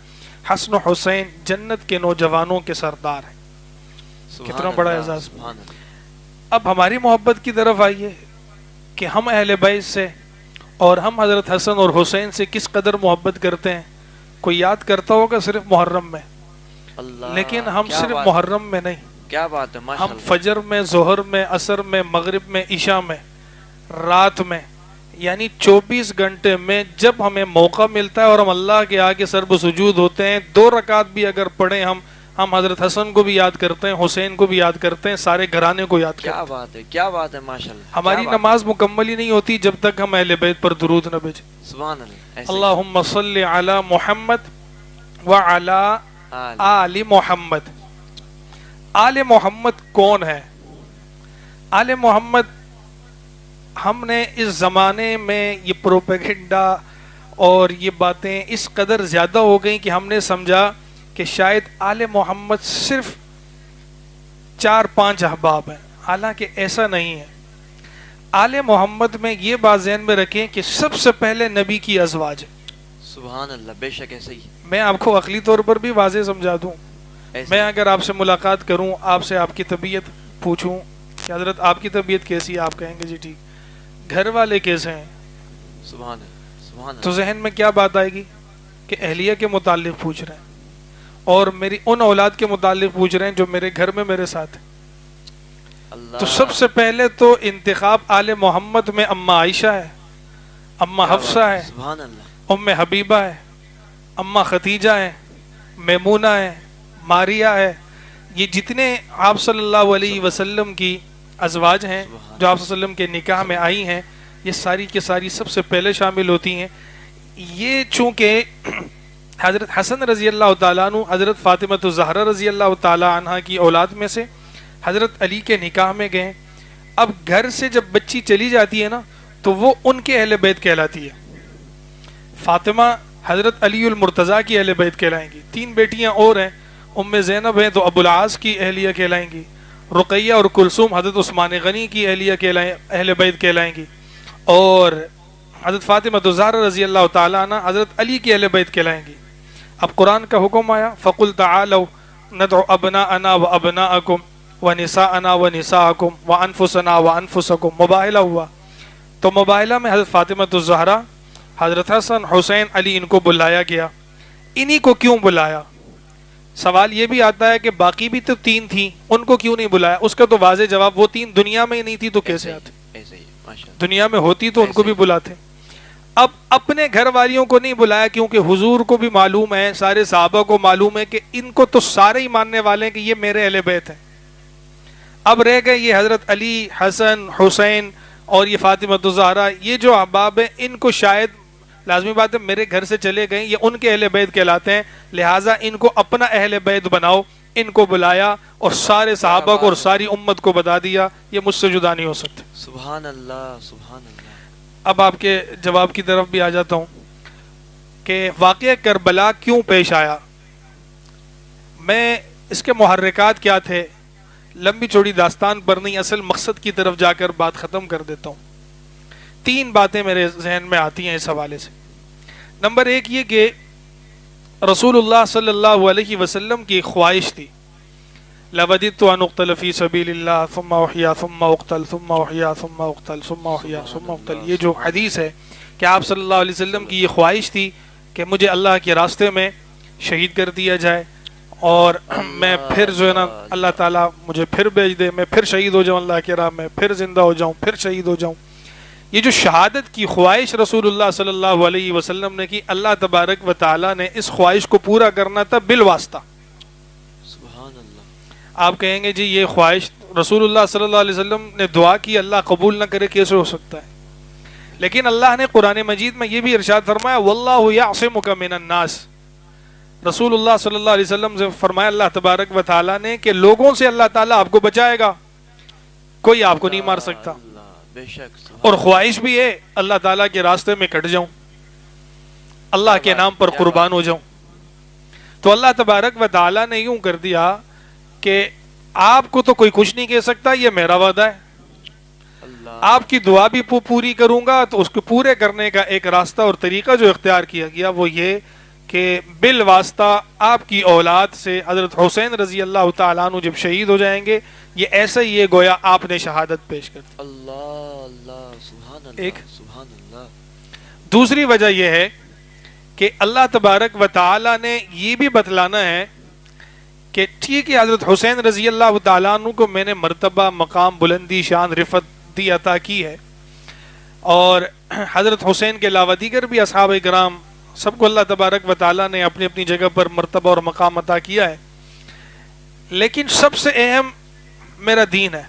حسن و حسین جنت کے نوجوانوں کے سردار ہیں. کتنا بڑا اعزاز. سبحان اللہ. اب ہماری محبت کی طرف آئیے کہ ہم اہل بیت سے اور ہم حضرت حسن اور حسین سے کس قدر محبت کرتے ہیں. کوئی یاد کرتا ہوگا صرف محرم میں، اللہ. لیکن ہم کیا صرف بات- محرم میں نہیں، کیا بات ہے، ہم ماشاءاللہ. فجر میں، ظہر میں، عصر میں، مغرب میں، عشاء میں، رات میں، یعنی 24 گھنٹے میں جب ہمیں موقع ملتا ہے اور ہم اللہ کے آگے سر بسجود ہوتے ہیں، 2 رکعت بھی اگر پڑھیں ہم حضرت حسن کو بھی یاد کرتے ہیں، حسین کو بھی یاد کرتے ہیں، سارے گھرانے کو یاد کرتے کیا ہیں. بات ہے، کیا بات ہے، ماشاءاللہ. ہماری کیا بات نماز مکمل ہی نہیں ہوتی جب تک ہم اہل بیت پر درود نہ بھیجیں. ہے. سبحان اللہ. ایسے ہی. اللہم صلی علی محمد وعلی آل. آل محمد. آل محمد کون ہے؟ آل محمد، ہم نے اس زمانے میں یہ پروپیگنڈا اور یہ باتیں اس قدر زیادہ ہو گئیں کہ ہم نے سمجھا کہ شاید آل محمد صرف 4-5 احباب ہیں، حالانکہ ایسا نہیں ہے. آل محمد میں یہ بات ذہن میں رکھیں کہ سب سے پہلے نبی کی ازواج ہے. سبحان اللہ. بے شک ایسے ہی. میں آپ کو عقلی طور پر بھی واضح سمجھا دوں. ایسے میں ہی. اگر آپ سے ملاقات کروں، آپ سے آپ کی طبیعت پوچھوں کہ حضرت آپ کی طبیعت کیسی ہے، آپ کہیں گے جی ٹھیک. گھر والے کیسے ہیں؟ سبحان اللہ. سبحان تو اللہ. ذہن میں کیا بات آئے گی کہ اہلیہ کے متعلق پوچھ رہے ہیں اور میری ان اولاد کے متعلق پوچھ رہے ہیں جو میرے گھر میں میرے ساتھ ہیں. اللہ. تو سب سے پہلے تو انتخاب آل محمد میں اماں عائشہ ہے، اماں کیا حفصہ بات ہے، سبحان اللہ. ام حبیبہ ہے، اماں ختیجہ ہے، میمونہ ہے, ماریا ہے, یہ جتنے آپ صلی اللہ علیہ وسلم کی ازواج ہیں جو آپ صلی اللہ علیہ وسلم کے نکاح میں آئی ہیں, یہ ساری کی ساری سب سے پہلے شامل ہوتی ہیں. یہ چونکہ حضرت حسن رضی اللہ تعالیٰ عنہ حضرت فاطمہ الزہرا رضی اللہ تعالیٰ عنہ کی اولاد میں سے حضرت علی کے نکاح میں گئے. اب گھر سے جب بچی چلی جاتی ہے نا تو وہ ان کے اہل بیت کہلاتی ہے. فاطمہ حضرت علی المرتضیٰ کی اہل بیت کہلائیں گی. 3 بیٹیاں اور ہیں, ام زینب ہیں تو ابو العاص کی اہلیہ کہلائیں گی. رقیہ اور کلثوم حضرت عثمان غنی کی اہل بیت کہلائیں گی. اور حضرت فاطمہ الزہرا رضی اللہ تعالیٰ عنہ حضرت علی کی اہل بیت کہلائیں گی. اب قرآن کا حکم آیا فَقُلْ تَعَالَوْا نَدْعُ أَبْنَاءَنَا وَأَبْنَاءَكُمْ وَنِسَاءَنَا وَنِسَاءَكُمْ وَأَنفُسَنَا وَأَنفُسَكُمْ. مباہلہ ہوا. تو مباہلہ میں حضرت فاطمہ الزہرا, حضرت حسن, حسین, علی ان کو بلایا گیا. انہی کو کیوں بلایا؟ سوال یہ بھی آتا ہے کہ باقی بھی تو 3 تھیں, ان کو کیوں نہیں بلایا؟ اس کا تو واضح جواب, وہ 3 دنیا میں ہی نہیں تھی تو کیسے آتے؟ ایسے ہی ماشاءاللہ. دنیا میں ہوتی تو ان کو بھی بلاتے. اب اپنے گھر والیوں کو نہیں بلایا کیونکہ حضور کو بھی معلوم ہے, سارے صحابہ کو معلوم ہے کہ ان کو تو سارے ہی ماننے والے ہیں کہ یہ میرے اہل بیت ہیں. اب رہ گئے یہ حضرت علی, حسن, حسین اور یہ فاطمہ الزہرا, یہ جو احباب ہیں ان کو شاید لازمی بات ہے میرے گھر سے چلے گئے, یہ ان کے اہل بیت کہلاتے ہیں, لہٰذا ان کو اپنا اہل بیت بناؤ. ان کو بلایا اور سارے صحابہ کو اور ساری امت کو بتا دیا یہ مجھ سے جدا نہیں ہو سکتے. سبحان اللہ, سبحان اللہ. اب آپ کے جواب کی طرف بھی آ جاتا ہوں کہ واقعہ کربلا کیوں پیش آیا. میں اس کے محرکات کیا تھے, لمبی چوڑی داستان پر نہیں, اصل مقصد کی طرف جا کر بات ختم کر دیتا ہوں. 3 باتیں میرے ذہن میں آتی ہیں اس حوالے سے. نمبر 1 یہ کہ رسول اللہ صلی اللہ علیہ وسلم کی خواہش تھی, لَوَدِدْتُ أَنْ أُقْتَلَ فِي سَبِيلِ اللَّهِ ثُمَّ أُحْيَا ثُمَّ أُقْتَلْ ثُمَّ أُحْيَا ثُمَّ أُقْتَلْ ثُمَّ أُحْيَا ثُمَّ أُقْتَلْ. یہ جو حدیث ہے کہ آپ صلی اللہ علیہ وسلم کی یہ خواہش تھی کہ مجھے اللہ کے راستے میں شہید کر دیا جائے اور میں پھر جو ہے نا اللہ تعالیٰ مجھے پھر بھیج دے, میں پھر شہید ہو جاؤں اللہ کے راہ میں, پھر زندہ ہو جاؤں, پھر شہید ہو جاؤں. یہ جو شہادت کی خواہش رسول اللہ صلی اللہ علیہ وسلم نے کی, اللہ تبارک و تعالیٰ نے اس خواہش کو پورا کرنا تھا بالواسطہ. سبحان اللہ. آپ کہیں گے جی یہ خواہش رسول اللہ صلی اللہ علیہ وسلم نے دعا کی, اللہ قبول نہ کرے, کیسے ہو سکتا ہے؟ لیکن اللہ نے قرآن مجید میں یہ بھی ارشاد فرمایا واللہ یعصمک من الناس. رسول اللہ صلی اللہ علیہ وسلم سے فرمایا اللہ تبارک و تعالیٰ نے کہ لوگوں سے اللہ تعالیٰ آپ کو بچائے گا, کوئی آپ کو نہیں مار سکتا. بے شک. اور خواہش بھی ہے اللہ تعالیٰ کے راستے میں کٹ جاؤں, اللہ کے نام پر قربان ہو جاؤں. تو اللہ تبارک و تعالیٰ نے یوں کر دیا کہ آپ کو تو کوئی کچھ نہیں کہہ سکتا, یہ میرا وعدہ ہے. آپ کی دعا بھی پوری کروں گا. تو اس کو پورے کرنے کا ایک راستہ اور طریقہ جو اختیار کیا گیا وہ یہ کہ بالواسطہ آپ کی اولاد سے حضرت حسین رضی اللہ تعالیٰ عنہ جب شہید ہو جائیں گے, یہ ایسا ہی یہ گویا آپ نے شہادت پیش کر دی. اللہ اللہ, سبحان اللہ, ایک سبحان اللہ. دوسری وجہ یہ ہے کہ اللہ تبارک و تعالیٰ نے یہ بھی بتلانا ہے کہ ٹھیک ہے حضرت حسین رضی اللہ تعالیٰ عنہ کو میں نے مرتبہ, مقام, بلندی, شان, رفت دی عطا کی ہے, اور حضرت حسین کے علاوہ دیگر بھی اصحاب کرام سب کو اللہ تبارک و تعالیٰ نے اپنی اپنی جگہ پر مرتبہ اور مقام عطا کیا ہے. لیکن سب سے اہم میرا دین ہے,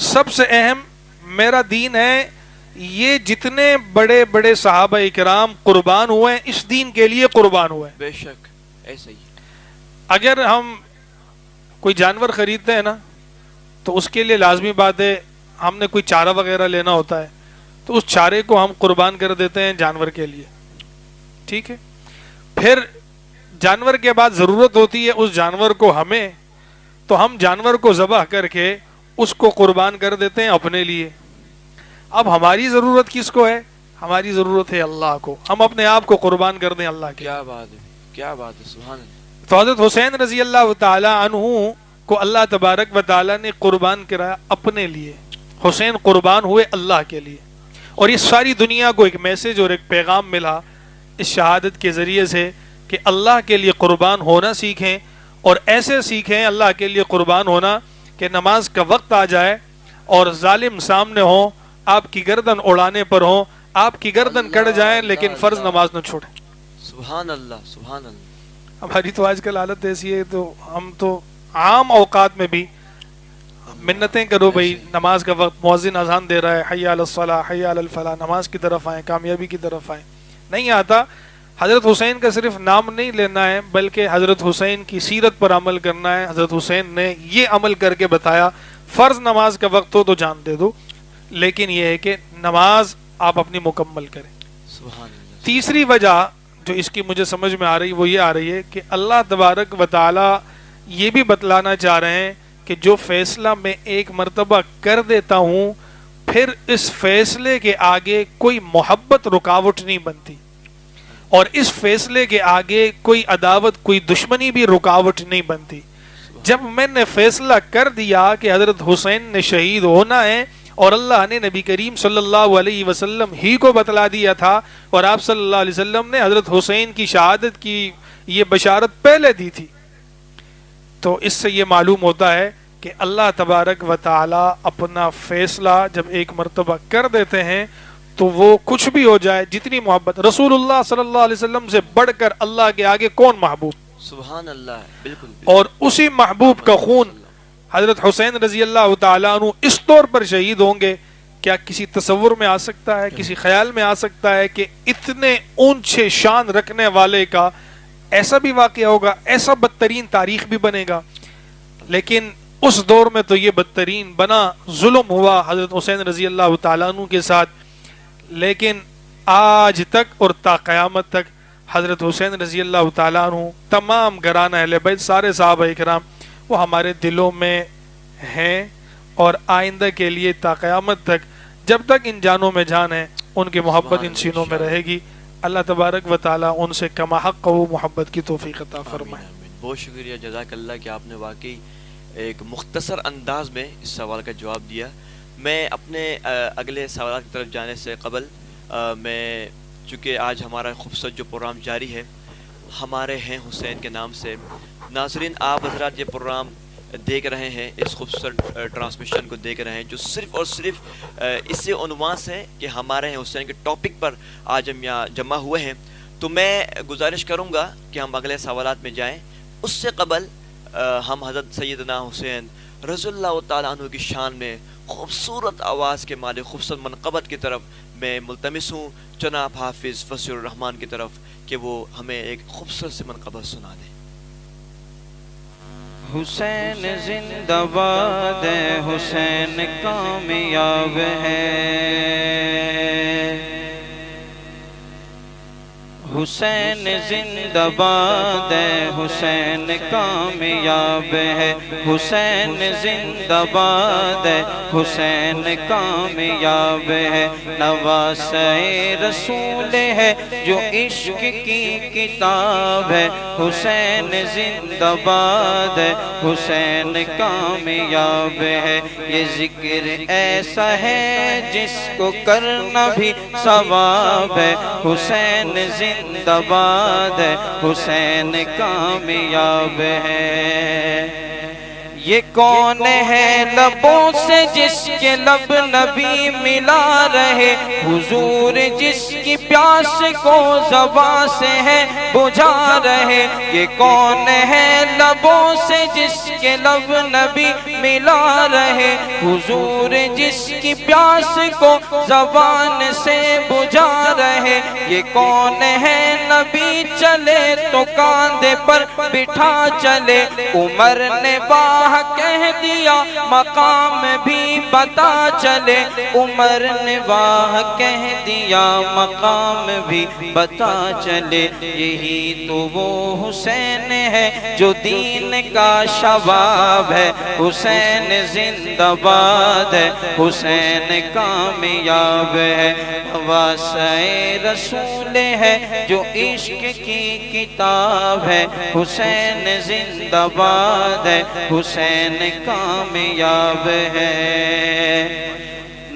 سب سے اہم میرا دین ہے. یہ جتنے بڑے بڑے صحابہ کرام قربان ہوئے اس دین کے لیے قربان ہوئے. بے شک ایسے ہی. اگر ہم کوئی جانور خریدتے ہیں نا تو اس کے لیے لازمی بات ہے ہم نے کوئی چارہ وغیرہ لینا ہوتا ہے تو اس چارے کو ہم قربان کر دیتے ہیں جانور کے لیے, ٹھیک ہے. پھر جانور کے بعد ضرورت ہوتی ہے اس جانور کو ہمیں, تو ہم جانور کو ذبح کر کے اس کو قربان کر دیتے ہیں اپنے لیے. اب ہماری ضرورت کس کو ہے؟ ہماری ضرورت ہے اللہ کو. ہم اپنے آپ کو قربان کر دیں اللہ کے. کیا بات ہے, کیا بات ہے, سبحان اللہ. تو حضرت حسین رضی اللہ تعالی عنہ کو اللہ تبارک و تعالی نے قربان کرایا اپنے لیے. حسین قربان ہوئے اللہ کے لیے, اور یہ ساری دنیا کو ایک میسج اور ایک پیغام ملا اس شہادت کے ذریعے سے کہ اللہ کے لیے قربان ہونا سیکھیں, اور ایسے سیکھیں اللہ کے لیے قربان ہونا کہ نماز کا وقت آ جائے اور ظالم سامنے ہوں, آپ کی گردن اڑانے پر ہوں, آپ کی گردن کٹ جائے لیکن فرض نماز نہ چھوڑیں. سبحان اللہ سبحان اللہ. ہماری تو آج کل حالت ایسی ہے، تو ہم تو عام اوقات میں بھی منتیں کرو بھائی، نماز کا وقت، مؤذن اذان دے رہا ہے، حی علی الصلاۃ حی علی الفلاح، نماز کی طرف آئیں، کامیابی کی طرف آئیں. نہیں آتا. حضرت حسین کا صرف نام نہیں لینا ہے، بلکہ حضرت حسین کی سیرت پر عمل کرنا ہے. حضرت حسین نے یہ عمل کر کے بتایا. فرض نماز کا وقت ہو تو جان دے دو، لیکن یہ ہے کہ نماز آپ اپنی مکمل کریں. سبحان اللہ. تیسری وجہ جو اس کی مجھے سمجھ میں آ رہی وہ یہ آ رہی ہے کہ اللہ تبارک و تعالی یہ بھی بتلانا چاہ رہے ہیں کہ جو فیصلہ میں ایک مرتبہ کر دیتا ہوں، پھر اس فیصلے کے آگے کوئی محبت رکاوٹ نہیں بنتی، اور اس فیصلے کے آگے کوئی عداوت، کوئی دشمنی بھی رکاوٹ نہیں بنتی. جب میں نے فیصلہ کر دیا کہ حضرت حسین نے شہید ہونا ہے، اور اللہ نے نبی کریم صلی اللہ علیہ وسلم ہی کو بتلا دیا تھا، اور آپ صلی اللہ علیہ وسلم نے حضرت حسین کی شہادت کی یہ بشارت پہلے دی تھی، تو اس سے یہ معلوم ہوتا ہے کہ اللہ تبارک و تعالی اپنا فیصلہ جب ایک مرتبہ کر دیتے ہیں تو وہ کچھ بھی ہو جائے، جتنی محبت، رسول اللہ صلی اللہ علیہ وسلم سے بڑھ کر اللہ کے آگے کون محبوب؟ سبحان اللہ. بالکل. اور اسی محبوب کا خون حضرت حسین رضی اللہ تعالیٰ عنہ اس طور پر شہید ہوں گے، کیا کسی تصور میں آ سکتا ہے، کسی خیال میں آ سکتا ہے کہ اتنے اونچے شان رکھنے والے کا ایسا بھی واقعہ ہوگا، ایسا بدترین تاریخ بھی بنے گا؟ لیکن اس دور میں تو یہ بدترین بنا، ظلم ہوا حضرت حسین رضی اللہ تعالیٰ عنہ کے ساتھ، لیکن آج تک اور تا قیامت تک حضرت حسین رضی اللہ تعالیٰ عنہ، تمام گھرانہ اہل بیت، سارے صحابہ کرام، وہ ہمارے دلوں میں ہیں، اور آئندہ کے لیے تا قیامت تک، جب تک ان جانوں میں جان ہے، ان کی محبت ان سینوں میں رہے گی. اللہ تبارک و تعالیٰ ان سے کما حق وہ محبت کی توفیق عطا فرمائے. بہت شکریہ، جزاک اللہ کہ آپ نے واقعی ایک مختصر انداز میں اس سوال کا جواب دیا. میں اپنے اگلے سوالات کی طرف جانے سے قبل میں، چونکہ آج ہمارا خوبصورت جو پروگرام جاری ہے ہمارے ہیں حسین کے نام سے، ناظرین آپ حضرات یہ پروگرام دیکھ رہے ہیں، اس خوبصورت ٹرانسمیشن کو دیکھ رہے ہیں جو صرف اور صرف اسی عنوان سے کہ ہمارے ہیں حسین کے ٹاپک پر آج ہم یہاں جمع ہوئے ہیں. تو میں گزارش کروں گا کہ ہم اگلے سوالات میں جائیں. اس سے قبل ہم حضرت سیدنا حسین رضی اللہ تعالیٰ عنہ کی شان میں خوبصورت آواز کے مالک، خوبصورت منقبت کی طرف میں ملتمس ہوں جناب حافظ فصیح الرحمان کی طرف کہ وہ ہمیں ایک خوبصورت سے منقبت سنا دیں. حسین زندہ باد ہے، حسین کامیاب ہے، حسین زندہ باد ہے، حسین کامیاب ہے، حسین زندہ باد ہے، حسین کامیاب ہے، نواسۂ رسول ہے جو عشق کی کتاب ہے، حسین زندہ باد ہے، حسین کامیاب ہے. یہ ذکر ایسا ہے جس کو کرنا بھی ثواب ہے، حسین زندہ باد ہے، حسین کامیاب ہے. یہ کون ہے لبوں سے جس کے لب نبی ملا رہے، حضور جس کی پیاس کو زباں سے ہے بجھا رہے. یہ کون ہے لبوں سے جس کے لب نبی ملا رہے، حضور جس کی پیاس کو زبان سے بجھا رہے. یہ کون ہے نبی چلے تو کاندھے پر بٹھا چلے، عمر نے باہ کہہ دیا مقام بھی بتا چلے، عمر نے واہ کہہ دیا مقام بھی بتا چلے. یہی تو وہ حسین ہے جو دین کا شباب ہے، حسین زندہ باد ہے، حسین کامیاب ہے. نواسۂ رسول ہے جو عشق کی کتاب ہے، حسین زندہ باد ہے، حسین کامیاب ہے.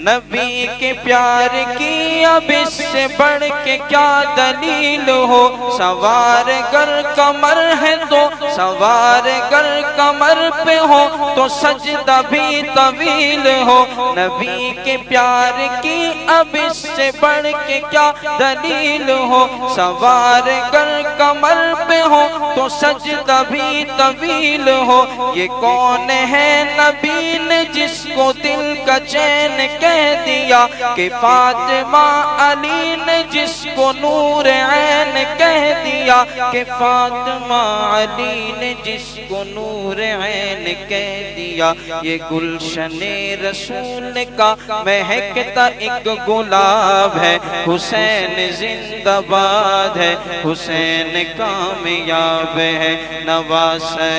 نبی کے پیار کی اب اس سے بڑھ کے کیا دلیل ہو، سوار گر کمر ہے تو سوار گر کمر پہ ہو تو سجدہ بھی طویل ہو، نبی کے پیار کی اب اس سے بڑھ کے کیا دلیل ہو، سوار گر کمر پہ ہو تو سجدہ بھی طویل ہو، یہ کون ہے نبی نے جس کو دل کا چین کہہ دیا، کہ فاطمہ علی نے جس کو نور عین کہہ دیا، کہ فاطمہ علی نے جس کو نور عین کہہ دیا، یہ گلشن رسول کا مہکتا ایک گلاب ہے، حسین زندہ باد ہے، حسین کامیاب ہے، نواسہ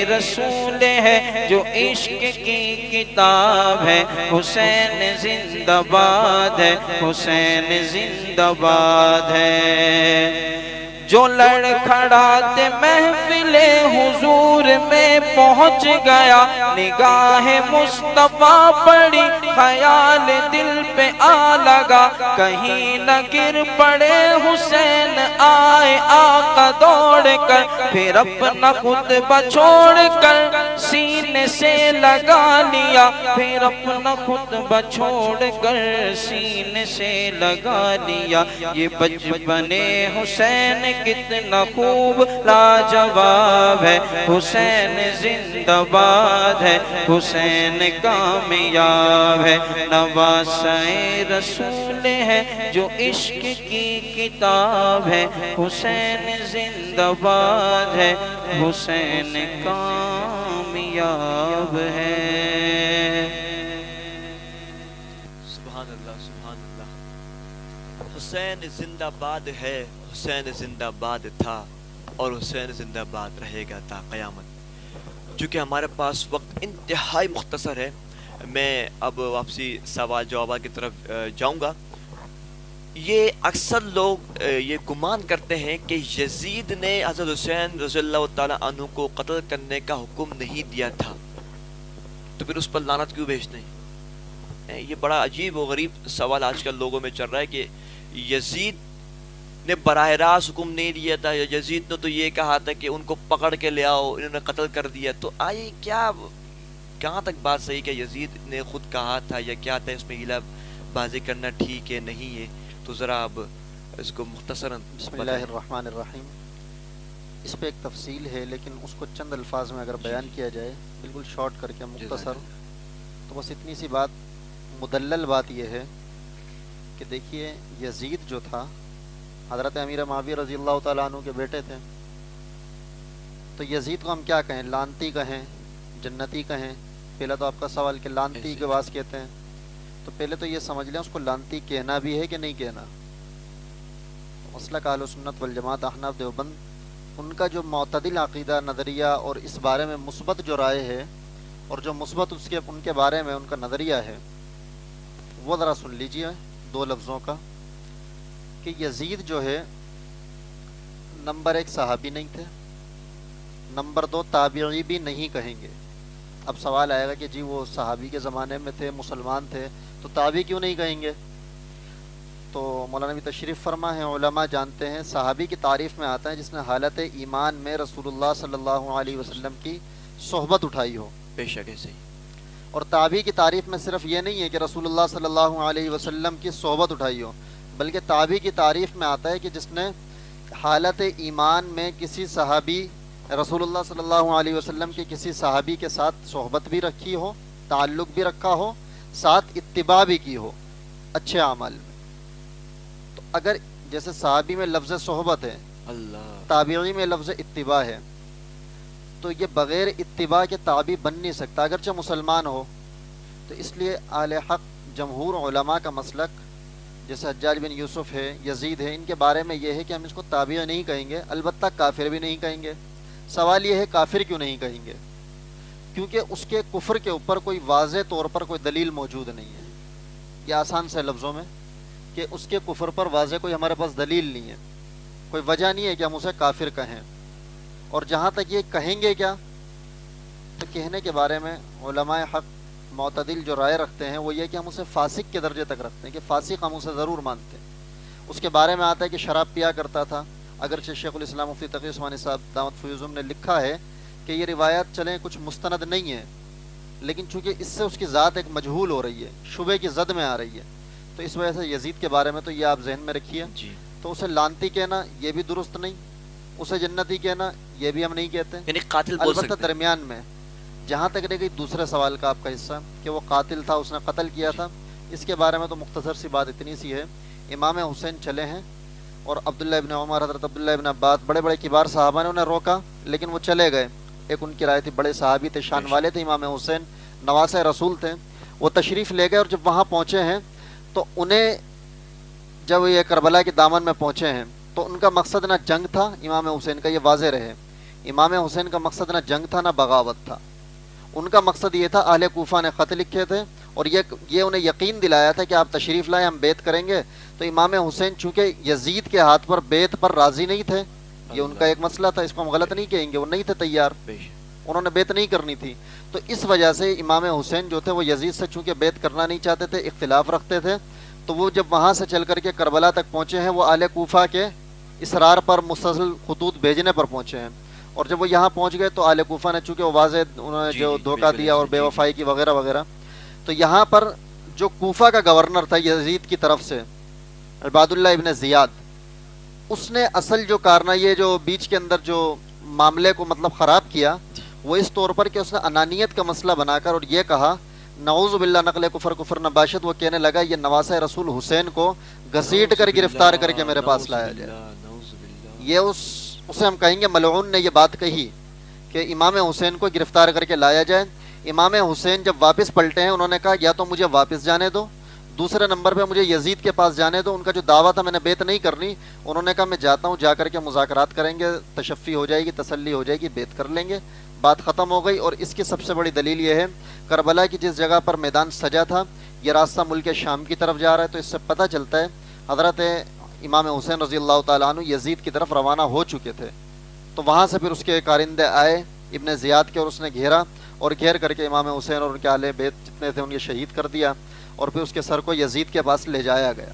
رسول ہے جو عشق کی کتاب ہے، حسین زندہ باد ہے، حسین زندہ باد ہے، جو لڑکھڑاتے محفل حضور میں پہنچ گیا، نگاہ مصطفیٰ پڑی خیال دل پہ آ لگا، کہیں نہ گر پڑے حسین آئے آقا دوڑ کر، پھر اپنا خطبہ چھوڑ کر سینے سے لگا لیا، پھر اپنا خطبہ چھوڑ کر سینے سے لگا لیا، یہ بچپن حسین کتنا خوب لاجواب ہے، حسین زندہ باد ہے، حسین کامیاب ہے، نواسہ رسول ہے جو عشق کی کتاب ہے، حسین زندہ باد ہے، حسین کامیاب ہے۔ سبحان اللہ سبحان اللہ۔ حسین زندہ باد ہے، حسین زندہ باد تھا اور حسین زندہ باد رہے گا تا قیامت۔ چونکہ ہمارے پاس وقت انتہائی مختصر ہے، میں اب واپسی سوال جوابات کی طرف جاؤں گا۔ یہ اکثر لوگ یہ گمان کرتے ہیں کہ یزید نے حضرت حسین رضی اللہ تعالیٰ عنہ کو قتل کرنے کا حکم نہیں دیا تھا، تو پھر اس پر لعنت کیوں بھیجتے ہیں؟ یہ بڑا عجیب و غریب سوال آج کل لوگوں میں چل رہا ہے کہ یزید نے براہ راست حکم نہیں دیا تھا، یزید نے تو یہ کہا تھا کہ ان کو پکڑ کے لے آؤ، انہوں نے قتل کر دیا۔ تو آئے کیا کہاں تک بات صحیح کہ یزید نے خود کہا تھا یا کیا تھا، اس میں ہیلا بازی کرنا ٹھیک ہے نہیں ہے؟ تو ذرا اب اس کو مختصراً بسم اللہ الرحمن الرحیم۔ اس پہ ایک تفصیل ہے لیکن اس کو چند الفاظ میں اگر بیان کیا جائے بالکل شارٹ کر کے مختصر، تو بس اتنی سی بات، مدلل بات یہ ہے کہ دیکھیے یزید جو تھا حضرت امیر معاویہ رضی اللہ تعالیٰ عنہ کے بیٹے تھے، تو یزید کو ہم کیا کہیں؟ لعنتی کہیں، جنتی کہیں؟ پہلا تو آپ کا سوال کہ لعنتی کے بعض کہتے ہیں، تو پہلے تو یہ سمجھ لیں اس کو لعنتی کہنا بھی ہے کہ نہیں کہنا۔ مسلک اہل سنت والجماعت احناف دیوبند، ان کا جو معتدل عقیدہ نظریہ اور اس بارے میں مثبت جو رائے ہے اور جو مثبت ان کے بارے میں ان کا نظریہ ہے، وہ ذرا سن لیجیے دو لفظوں کا، کہ یزید جو ہے نمبر ایک صحابی نہیں تھے، نمبر دو تابعی بھی نہیں کہیں گے۔ اب سوال آئے گا کہ جی وہ صحابی کے زمانے میں تھے، مسلمان تھے، تو تابعی کیوں نہیں کہیں گے؟ تو مولانا بھی تشریف فرما ہیں، علماء جانتے ہیں صحابی کی تعریف میں آتا ہے جس نے حالت ایمان میں رسول اللہ صلی اللہ علیہ وسلم کی صحبت اٹھائی ہو۔ بے شک ہے صحیح۔ اور تابعی کی تعریف میں صرف یہ نہیں ہے کہ رسول اللہ صلی اللہ علیہ وسلم کی صحبت اٹھائی ہو، بلکہ تابعی کی تعریف میں آتا ہے کہ جس نے حالت ایمان میں کسی صحابی رسول اللہ صلی اللہ علیہ وسلم کے کسی صحابی کے ساتھ صحبت بھی رکھی ہو، تعلق بھی رکھا ہو، ساتھ اتباع بھی کی ہو اچھے اعمال میں۔ تو اگر جیسے صحابی میں لفظ صحبت ہے، اللہ، تابعی میں لفظ اتباع ہے، تو یہ بغیر اتباع کے تابعی بن نہیں سکتا اگرچہ مسلمان ہو۔ تو اس لیے اہل حق جمہور علماء کا مسلک جیسے حجاج بن یوسف ہے، یزید ہے، ان کے بارے میں یہ ہے کہ ہم اس کو تابعی نہیں کہیں گے، البتہ کافر بھی نہیں کہیں گے۔ سوال یہ ہے کافر کیوں نہیں کہیں گے؟ کیونکہ اس کے کفر کے اوپر کوئی واضح طور پر کوئی دلیل موجود نہیں ہے۔ یہ آسان سے لفظوں میں کہ اس کے کفر پر واضح کوئی ہمارے پاس دلیل نہیں ہے، کوئی وجہ نہیں ہے کہ ہم اسے کافر کہیں۔ اور جہاں تک یہ کہیں گے کیا، تو کہنے کے بارے میں علماء حق معتدل جو رائے رکھتے ہیں وہ یہ کہ ہم اسے فاسق کے درجے تک رکھتے ہیں کہ فاسق ہم اسے ضرور مانتے ہیں. اس کے بارے میں آتا ہے کہ شراب پیا کرتا تھا، اگرچہ شیخ الاسلام مفتی تقی عثمانی صاحب دامت فیوزم نے لکھا ہے کہ یہ روایات چلیں کچھ مستند نہیں ہیں، لیکن چونکہ اس سے اس کی ذات ایک مجہول ہو رہی ہے، شبے کی زد میں آ رہی ہے، تو اس وجہ سے یزید کے بارے میں تو یہ آپ ذہن میں رکھیے. جی. تو اسے لانتی کہنا یہ بھی درست نہیں، اسے جنتی کہنا یہ بھی ہم نہیں کہتے. یعنی قاتل بول البتہ سکتے ہیں. درمیان میں جہاں تک رہ گئی دوسرے سوال کا آپ کا حصہ کہ وہ قاتل تھا، اس نے قتل کیا تھا، اس کے بارے میں تو مختصر سی بات اتنی سی ہے. امام حسین چلے ہیں اور عبداللہ ابن عمر، حضرت عبداللہ ابن عباس، بڑے بڑے کبار صحابہ نے انہیں روکا لیکن وہ چلے گئے. ایک ان کی رائے تھی، بڑے صحابی تھے، شان والے تھے، امام حسین نواسہ رسول تھے. وہ تشریف لے گئے اور جب وہاں پہنچے ہیں تو انہیں جب یہ کربلا کے دامن میں پہنچے ہیں تو ان کا مقصد نہ جنگ تھا امام حسین کا، یہ واضح رہے. امام حسین کا مقصد نہ جنگ تھا نہ بغاوت تھا. ان کا مقصد یہ تھا، اہل کوفہ نے خط لکھے تھے اور یہ انہیں یقین دلایا تھا کہ آپ تشریف لائیں، ہم بیعت کریں گے. تو امام حسین چونکہ یزید کے ہاتھ پر بیعت پر راضی نہیں تھے، یہ ان کا ایک مسئلہ تھا، اس کو ہم غلط نہیں کہیں گے، وہ نہیں تھے تیار، انہوں نے بیعت نہیں کرنی تھی. تو اس وجہ سے امام حسین جو تھے وہ یزید سے چونکہ بیعت کرنا نہیں چاہتے تھے، اختلاف رکھتے تھے، تو وہ جب وہاں سے چل کر کے کربلا تک پہنچے ہیں وہ اہل کوفہ کے اصرار پر مسلسل خطوط بھیجنے پر پہنچے ہیں. اور جب وہ یہاں پہنچ گئے تو اہل کوفہ نے چونکہ وہ واضح انہوں نے جو دھوکہ دیا اور بے وفائی کی وغیرہ وغیرہ، تو یہاں پر جو کوفہ کا گورنر تھا یزید کی طرف سے عباد اللہ ابن زیاد، اس نے اصل جو کارنا یہ جو بیچ کے اندر جو معاملے کو مطلب خراب کیا وہ اس طور پر کہ اس نے انانیت کا مسئلہ بنا کر اور یہ کہا نعوذ باللہ نقل کفر کفر نباشد، وہ کہنے لگا یہ نواسہ رسول حسین کو گھسیٹ کر گرفتار کر کے میرے پاس لایا جائے. یہ اسے ہم کہیں گے ملعون نے یہ بات کہی کہ امام حسین کو گرفتار کر کے لایا جائے. امام حسین جب واپس پلٹے ہیں انہوں نے کہا یا تو مجھے واپس جانے دو، دوسرے نمبر پہ مجھے یزید کے پاس جانے دو. ان کا جو دعویٰ تھا میں نے بیعت نہیں کرنی، انہوں نے کہا میں جاتا ہوں، جا کر کے مذاکرات کریں گے، تشفی ہو جائے گی، تسلی ہو جائے گی، بیعت کر لیں گے. بات ختم ہو گئی. اور اس کی سب سے بڑی دلیل یہ ہے کربلا کی جس جگہ پر میدان سجا تھا یہ راستہ ملک شام کی طرف جا رہا ہے، تو اس سے پتہ چلتا ہے حضرت امام حسین رضی اللہ تعالیٰ عنہ یزید کی طرف روانہ ہو چکے تھے. تو وہاں سے پھر اس کے کارندے آئے ابن زیاد کے اور اس نے گھیرا اور گھیر کر کے امام حسین اور ان کے اہل بیت جتنے تھے ان کے شہید کر دیا اور پھر اس کے سر کو یزید کے پاس لے جایا گیا.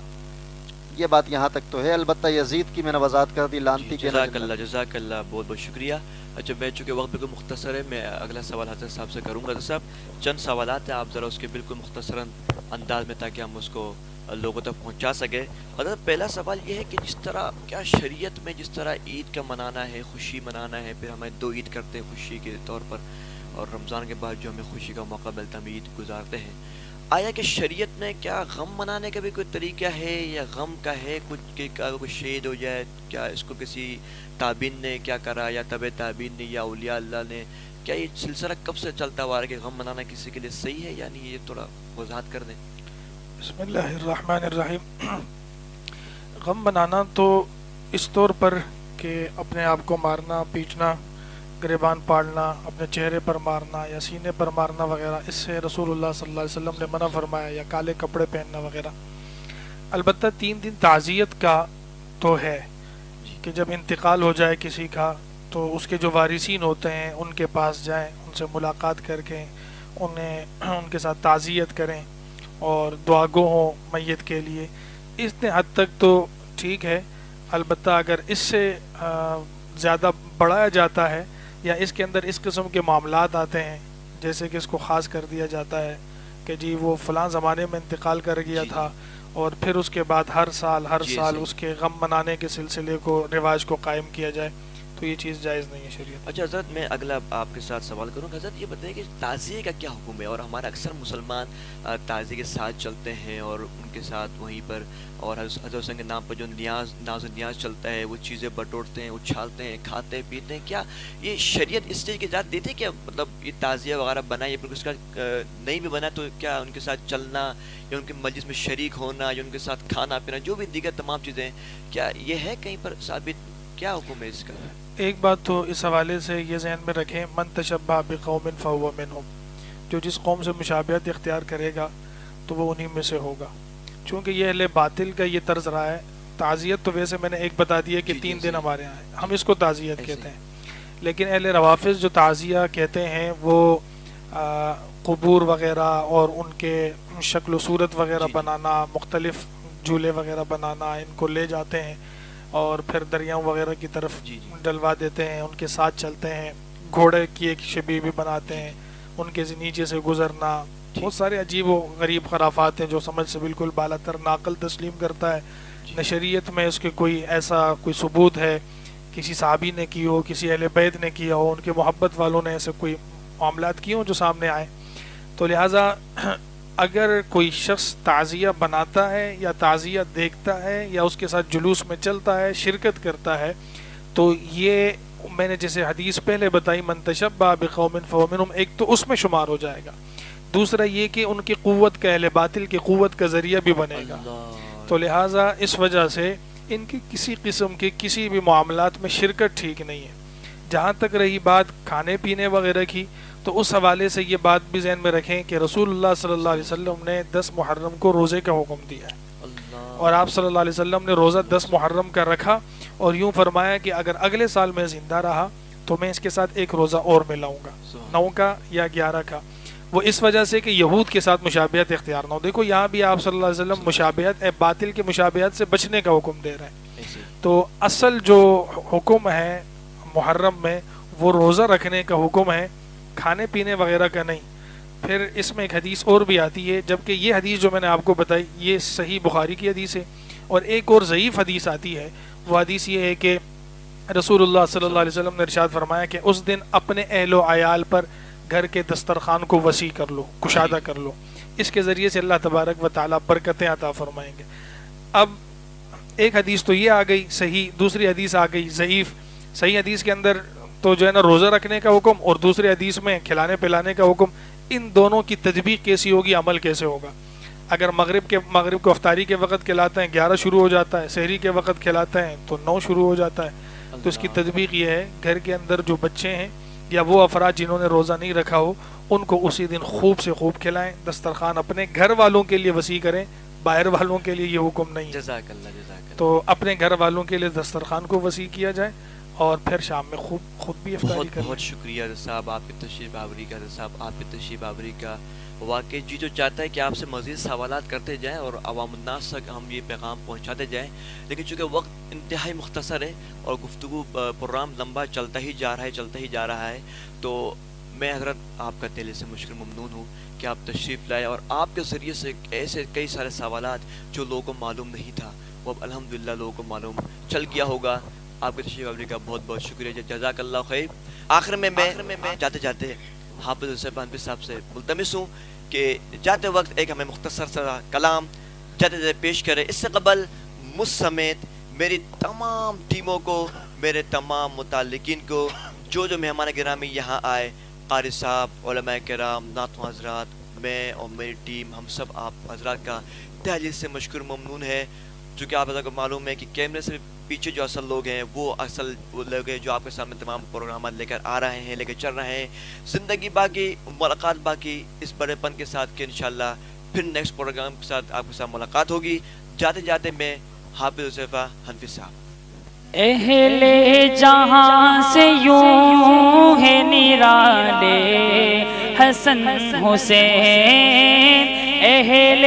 یہ بات یہاں تک تو ہے. البتہ یزید کی میں نے وضاحت کر دی، لانتی کے جزاک اللہ بہت بہت شکریہ. اچھا میں چونکہ وقت بالکل مختصر ہے میں اگلا سوال حضرت صاحب سے کروں گا. حضرت صاحب چند سوالات ہیں، آپ ذرا اس کے بالکل مختصراً انداز میں تاکہ ہم اس کو لوگوں تک پہنچا سکیں. حضرت پہلا سوال یہ ہے کہ جس طرح کیا شریعت میں جس طرح عید کا منانا ہے، خوشی منانا ہے، پھر ہمیں 2 عید کرتے ہیں خوشی کے طور پر اور رمضان کے بعد جو ہمیں خوشی کا موقع ملتا ہے ہم عید گزارتے ہیں، آیا کہ شریعت میں کیا غم منانے کا بھی کوئی طریقہ ہے یا غم کا ہے کچھ کہ کوئی شہید ہو جائے، کیا اس کو کسی تابعین نے کیا کرا یا تبع تابعین نے یا اولیاء اللہ نے، کیا یہ سلسلہ کب سے چلتا ہوا ہے کہ غم منانا کسی کے لیے صحیح ہے؟ یعنی یہ تھوڑا وضاحت کر دیں. بسم اللہ الرحمن الرحیم. غم منانا تو اس طور پر کہ اپنے آپ کو مارنا، پیٹنا، گریبان پاڑنا، اپنے چہرے پر مارنا یا سینے پر مارنا وغیرہ، اس سے رسول اللہ صلی اللہ علیہ وسلم نے منع فرمایا، یا کالے کپڑے پہننا وغیرہ. البتہ 3 دن تعزیت کا تو ہے کہ جب انتقال ہو جائے کسی کا تو اس کے جو وارثین ہوتے ہیں ان کے پاس جائیں، ان سے ملاقات کر کے ان کے ساتھ تعزیت کریں اور دعا گو ہوں میت کے لیے. اس حد تک تو ٹھیک ہے. البتہ اگر اس سے زیادہ بڑھایا جاتا ہے یا اس کے اندر اس قسم کے معاملات آتے ہیں جیسے کہ اس کو خاص کر دیا جاتا ہے کہ جی وہ فلاں زمانے میں انتقال کر گیا تھا اور پھر اس کے بعد ہر سال اس کے غم منانے کے سلسلے کو رواج کو قائم کیا جائے، تو یہ چیز جائز نہیں ہے شریعت. اچھا حضرت میں اگلا آپ کے ساتھ سوال کروں. حضرت یہ بتائیں کہ تعزیے کا کیا حکم ہے؟ اور ہمارا اکثر مسلمان تعزیے کے ساتھ چلتے ہیں اور ان کے ساتھ وہیں پر اور حضرت حسین کے نام پر جو ناز و نیاز چلتا ہے وہ چیزیں بٹورتے ہیں، اچھالتے ہیں، کھاتے ہیں، پیتے ہیں. کیا یہ شریعت اس چیز کی اجازت دیتی ہے کہ مطلب یہ تعزیہ وغیرہ بنا یا پھر اس کا نہیں بھی بنا تو کیا ان کے ساتھ چلنا یا ان کے مجلس میں شریک ہونا یا ان کے ساتھ کھانا پینا جو بھی دیگر تمام چیزیں ہیں، کیا یہ ہے کہیں پر ثابت؟ کیا حکم ہے اس کا؟ ایک بات تو اس حوالے سے یہ ذہن میں رکھیں، من تشبہ بقوم فہو منہم، جو جس قوم سے مشابہت اختیار کرے گا تو وہ انہی میں سے ہوگا. چونکہ یہ اہل باطل کا یہ طرز رہا ہے. تعزیت تو ویسے میں نے ایک بتا دی ہے کہ 3 دن ہمارے یہاں ہے، ہم اس کو تعزیت کہتے ہیں. لیکن اہل روافظ جو تعزیہ کہتے ہیں وہ قبور وغیرہ اور ان کے شکل و صورت وغیرہ جی۔ بنانا، مختلف جھولے وغیرہ بنانا، ان کو لے جاتے ہیں اور پھر دریاؤں وغیرہ کی طرف جی جی ڈلوا دیتے ہیں، ان کے ساتھ چلتے ہیں، گھوڑے کی ایک شبیہ بھی بناتے ہیں، ان کے نیچے سے گزرنا، جی۔ بہت سارے عجیب و غریب خرافات ہیں جو سمجھ سے بالکل بالا تر ناقل تسلیم کرتا ہے۔ نہ شریعت میں اس کے کوئی ایسا کوئی ثبوت ہے کسی صحابی نے کی ہو، کسی اہل بیت نے کیا ہو، ان کے محبت والوں نے ایسے کوئی معاملات کیے ہوں جو سامنے آئے۔ تو لہٰذا اگر کوئی شخص تعزیہ بناتا ہے یا تعزیہ دیکھتا ہے یا اس کے ساتھ جلوس میں چلتا ہے، شرکت کرتا ہے، تو یہ میں نے جیسے حدیث پہلے بتائی من تشبہ بقوم فہو منہم، ایک تو اس میں شمار ہو جائے گا، دوسرا یہ کہ ان کی قوت کا، اہل باطل کی قوت کا ذریعہ بھی بنے گا۔ تو لہٰذا اس وجہ سے ان کی کسی قسم کے کسی بھی معاملات میں شرکت ٹھیک نہیں ہے۔ جہاں تک رہی بات کھانے پینے وغیرہ کی، تو اس حوالے سے یہ بات بھی ذہن میں رکھیں کہ رسول اللہ صلی اللہ علیہ وسلم نے 10 محرم کو روزے کا حکم دیا ہے، اور آپ صلی اللہ علیہ وسلم نے روزہ 10 محرم کا رکھا اور یوں فرمایا کہ اگر اگلے سال میں زندہ رہا تو میں اس کے ساتھ ایک روزہ اور ملاؤں گا، 9 کا یا 11 کا۔ وہ اس وجہ سے کہ یہود کے ساتھ مشابہت اختیار نہ ہو۔ دیکھو یہاں بھی آپ صلی اللہ علیہ وسلم مشابہت باطل کے مشابہت سے بچنے کا حکم دے رہے ہیں۔ تو اصل جو حکم ہے محرم میں وہ روزہ رکھنے کا حکم ہے، کھانے پینے وغیرہ کا نہیں۔ پھر اس میں ایک حدیث اور بھی آتی ہے، جبکہ یہ حدیث جو میں نے آپ کو بتائی یہ صحیح بخاری کی حدیث ہے، اور ایک اور ضعیف حدیث آتی ہے۔ وہ حدیث یہ ہے کہ رسول اللہ صلی اللہ علیہ وسلم نے ارشاد فرمایا کہ اس دن اپنے اہل و عیال پر گھر کے دسترخوان کو وسیع کر لو، کشادہ کر لو، اس کے ذریعے سے اللہ تبارک و تعالیٰ برکتیں عطا فرمائیں گے۔ اب ایک حدیث تو یہ آ گئی صحیح، دوسری حدیث آ گئی ضعیف۔ صحیح حدیث کے اندر تو جو ہے نا روزہ رکھنے کا حکم، اور دوسری حدیث میں کھلانے پلانے کا حکم۔ ان دونوں کی تطبیق کیسی ہوگی، عمل کیسے ہوگا؟ اگر مغرب کو افطاری کے وقت کھلاتے ہیں 11 شروع ہو جاتا ہے، سحری کے وقت کھلاتے ہیں تو 9 شروع ہو جاتا ہے۔ تو اس کی تطبیق یہ ہے گھر کے اندر جو بچے ہیں یا وہ افراد جنہوں نے روزہ نہیں رکھا ہو ان کو اسی دن خوب سے خوب کھلائیں، دسترخوان اپنے گھر والوں کے لیے وسیع کریں، باہر والوں کے لیے یہ حکم نہیں ہے۔ جزاک اللہ جزاک اللہ۔ تو اپنے گھر والوں کے لیے دسترخوان کو وسیع کیا جائے اور پھر شام میں خود بھی افطاری کریں۔ بہت شکریہ حضرت صاحب آپ کی تشریف آوری کا، حضرت صاحب آپ کی تشریف آوری کا۔ واقعی جی جو چاہتا ہے کہ آپ سے مزید سوالات کرتے جائیں اور عوام الناس تک ہم یہ پیغام پہنچاتے جائیں، لیکن چونکہ وقت انتہائی مختصر ہے اور گفتگو پروگرام لمبا چلتا ہی جا رہا ہے، تو میں حضرت آپ کا دل سے مشکل ممنون ہوں کہ آپ تشریف لائے اور آپ کے ذریعے سے ایسے کئی سارے سوالات جو لوگوں کو معلوم نہیں تھا وہ اب الحمدللہ لوگوں کو معلوم چل گیا ہوگا۔ آپ کے تشریف آوری کا بہت بہت شکریہ، جزاک اللہ خیر۔ آخر میں جاتے جاتے حافظ حسین حنفی صاحب سے ملتمس ہوں کہ جاتے وقت ایک ہمیں مختصر سا کلام جاتے پیش کرے۔ اس سے قبل مجھ سمیت میری تمام ٹیموں کو، میرے تمام متعلقین کو، جو مہمان گرامی یہاں آئے، قاری صاحب، علماء کرام، نعت حضرات، میں اور میری ٹیم، ہم سب آپ حضرات کا تہہ دل سے مشکور ممنون ہے۔ چونکہ آپ حضرات کو معلوم ہے کہ کیمرے سے پیچھے جو اصل لوگ ہیں وہ لوگ ہیں جو آپ کے سامنے تمام پروگرامات لے کر آ رہے ہیں، لے کر چل رہے ہیں۔ زندگی باقی، ملاقات باقی، اس بڑے پن کے ساتھ کہ انشاءاللہ پھر نیکسٹ پروگرام کے ساتھ آپ کے ساتھ ملاقات ہوگی۔ جاتے جاتے میں حافظ حذیفہ حنفی صاحب۔ اہل جہاں سے یوں ہے نرالے حسن حسین، اہل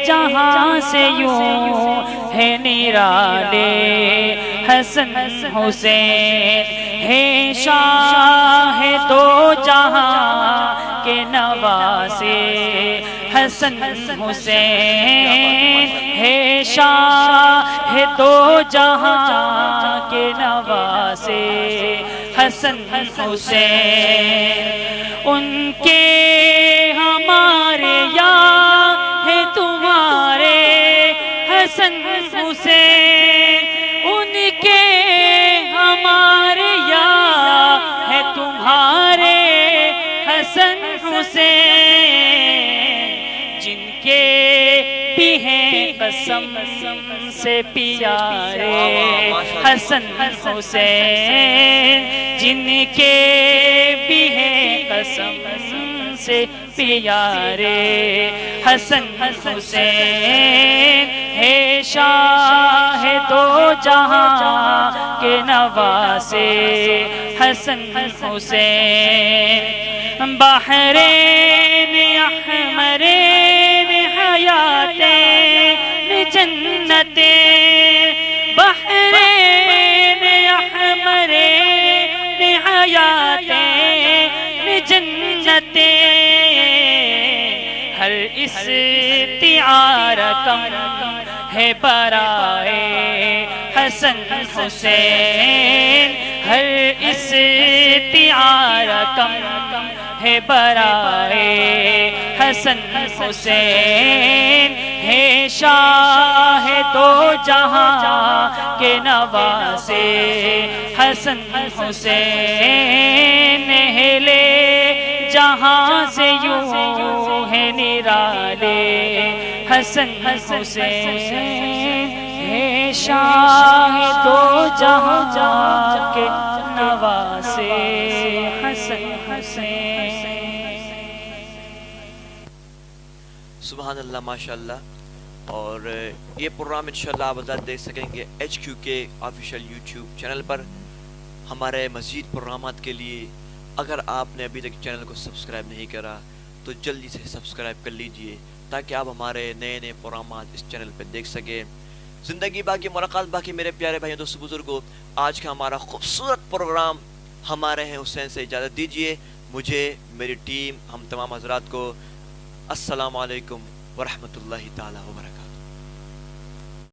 جہاں سے یوں ہے نرالے حسن حسین، ہے شاہ دو جہاں کے نواسے حسن حسین، ہے شاہ دو جہاں کے نواسے حسن حسین، ان کے ہمارے یا ہے تمہارے حسن حسین، ان کے ہمارے یا ہے تمہارے حسن حسین، جن کے بھی ہیں قسم سے پیارے حسن حسین، جن کے بھی ہیں قسم سے پیارے حسن حسین، ہے شاہ دو جہاں کے نواسے حسن حسین، بحرین احمرین حیاتین جنتیں، بحرین احمرین حیاتین جنتیں، ہر استعارہ کم ہے برائے حسن حسین، ہر استعارہ کم ہے برائے حسن حسین، ہے شاہ دو جہاں کے نواسے حسن حسین، ہلے جہاں سے یوں ہے نرالے حسن حسین، ہے شاہ دو جہاں کے نواسے حسن حسین۔ سبحان اللہ، ماشاء اللہ۔ اور یہ پروگرام انشاءاللہ آپ آزاد دیکھ سکیں گے HQK آفیشیل یوٹیوب چینل پر۔ ہمارے مزید پروگرامات کے لیے اگر آپ نے ابھی تک چینل کو سبسکرائب نہیں کرا تو جلدی سے سبسکرائب کر لیجئے تاکہ آپ ہمارے نئے نئے پروگرامات اس چینل پہ دیکھ سکیں۔ زندگی باقی، ملاقات باقی۔ میرے پیارے بھائیوں، دوستوں، بزرگوں، آج کا ہمارا خوبصورت پروگرام ہمارے ہیں حسین سے اجازت دیجئے، مجھے، میری ٹیم، ہم تمام حضرات کو۔ السلام علیکم ورحمۃ اللہ تعالی وبرکاتہ۔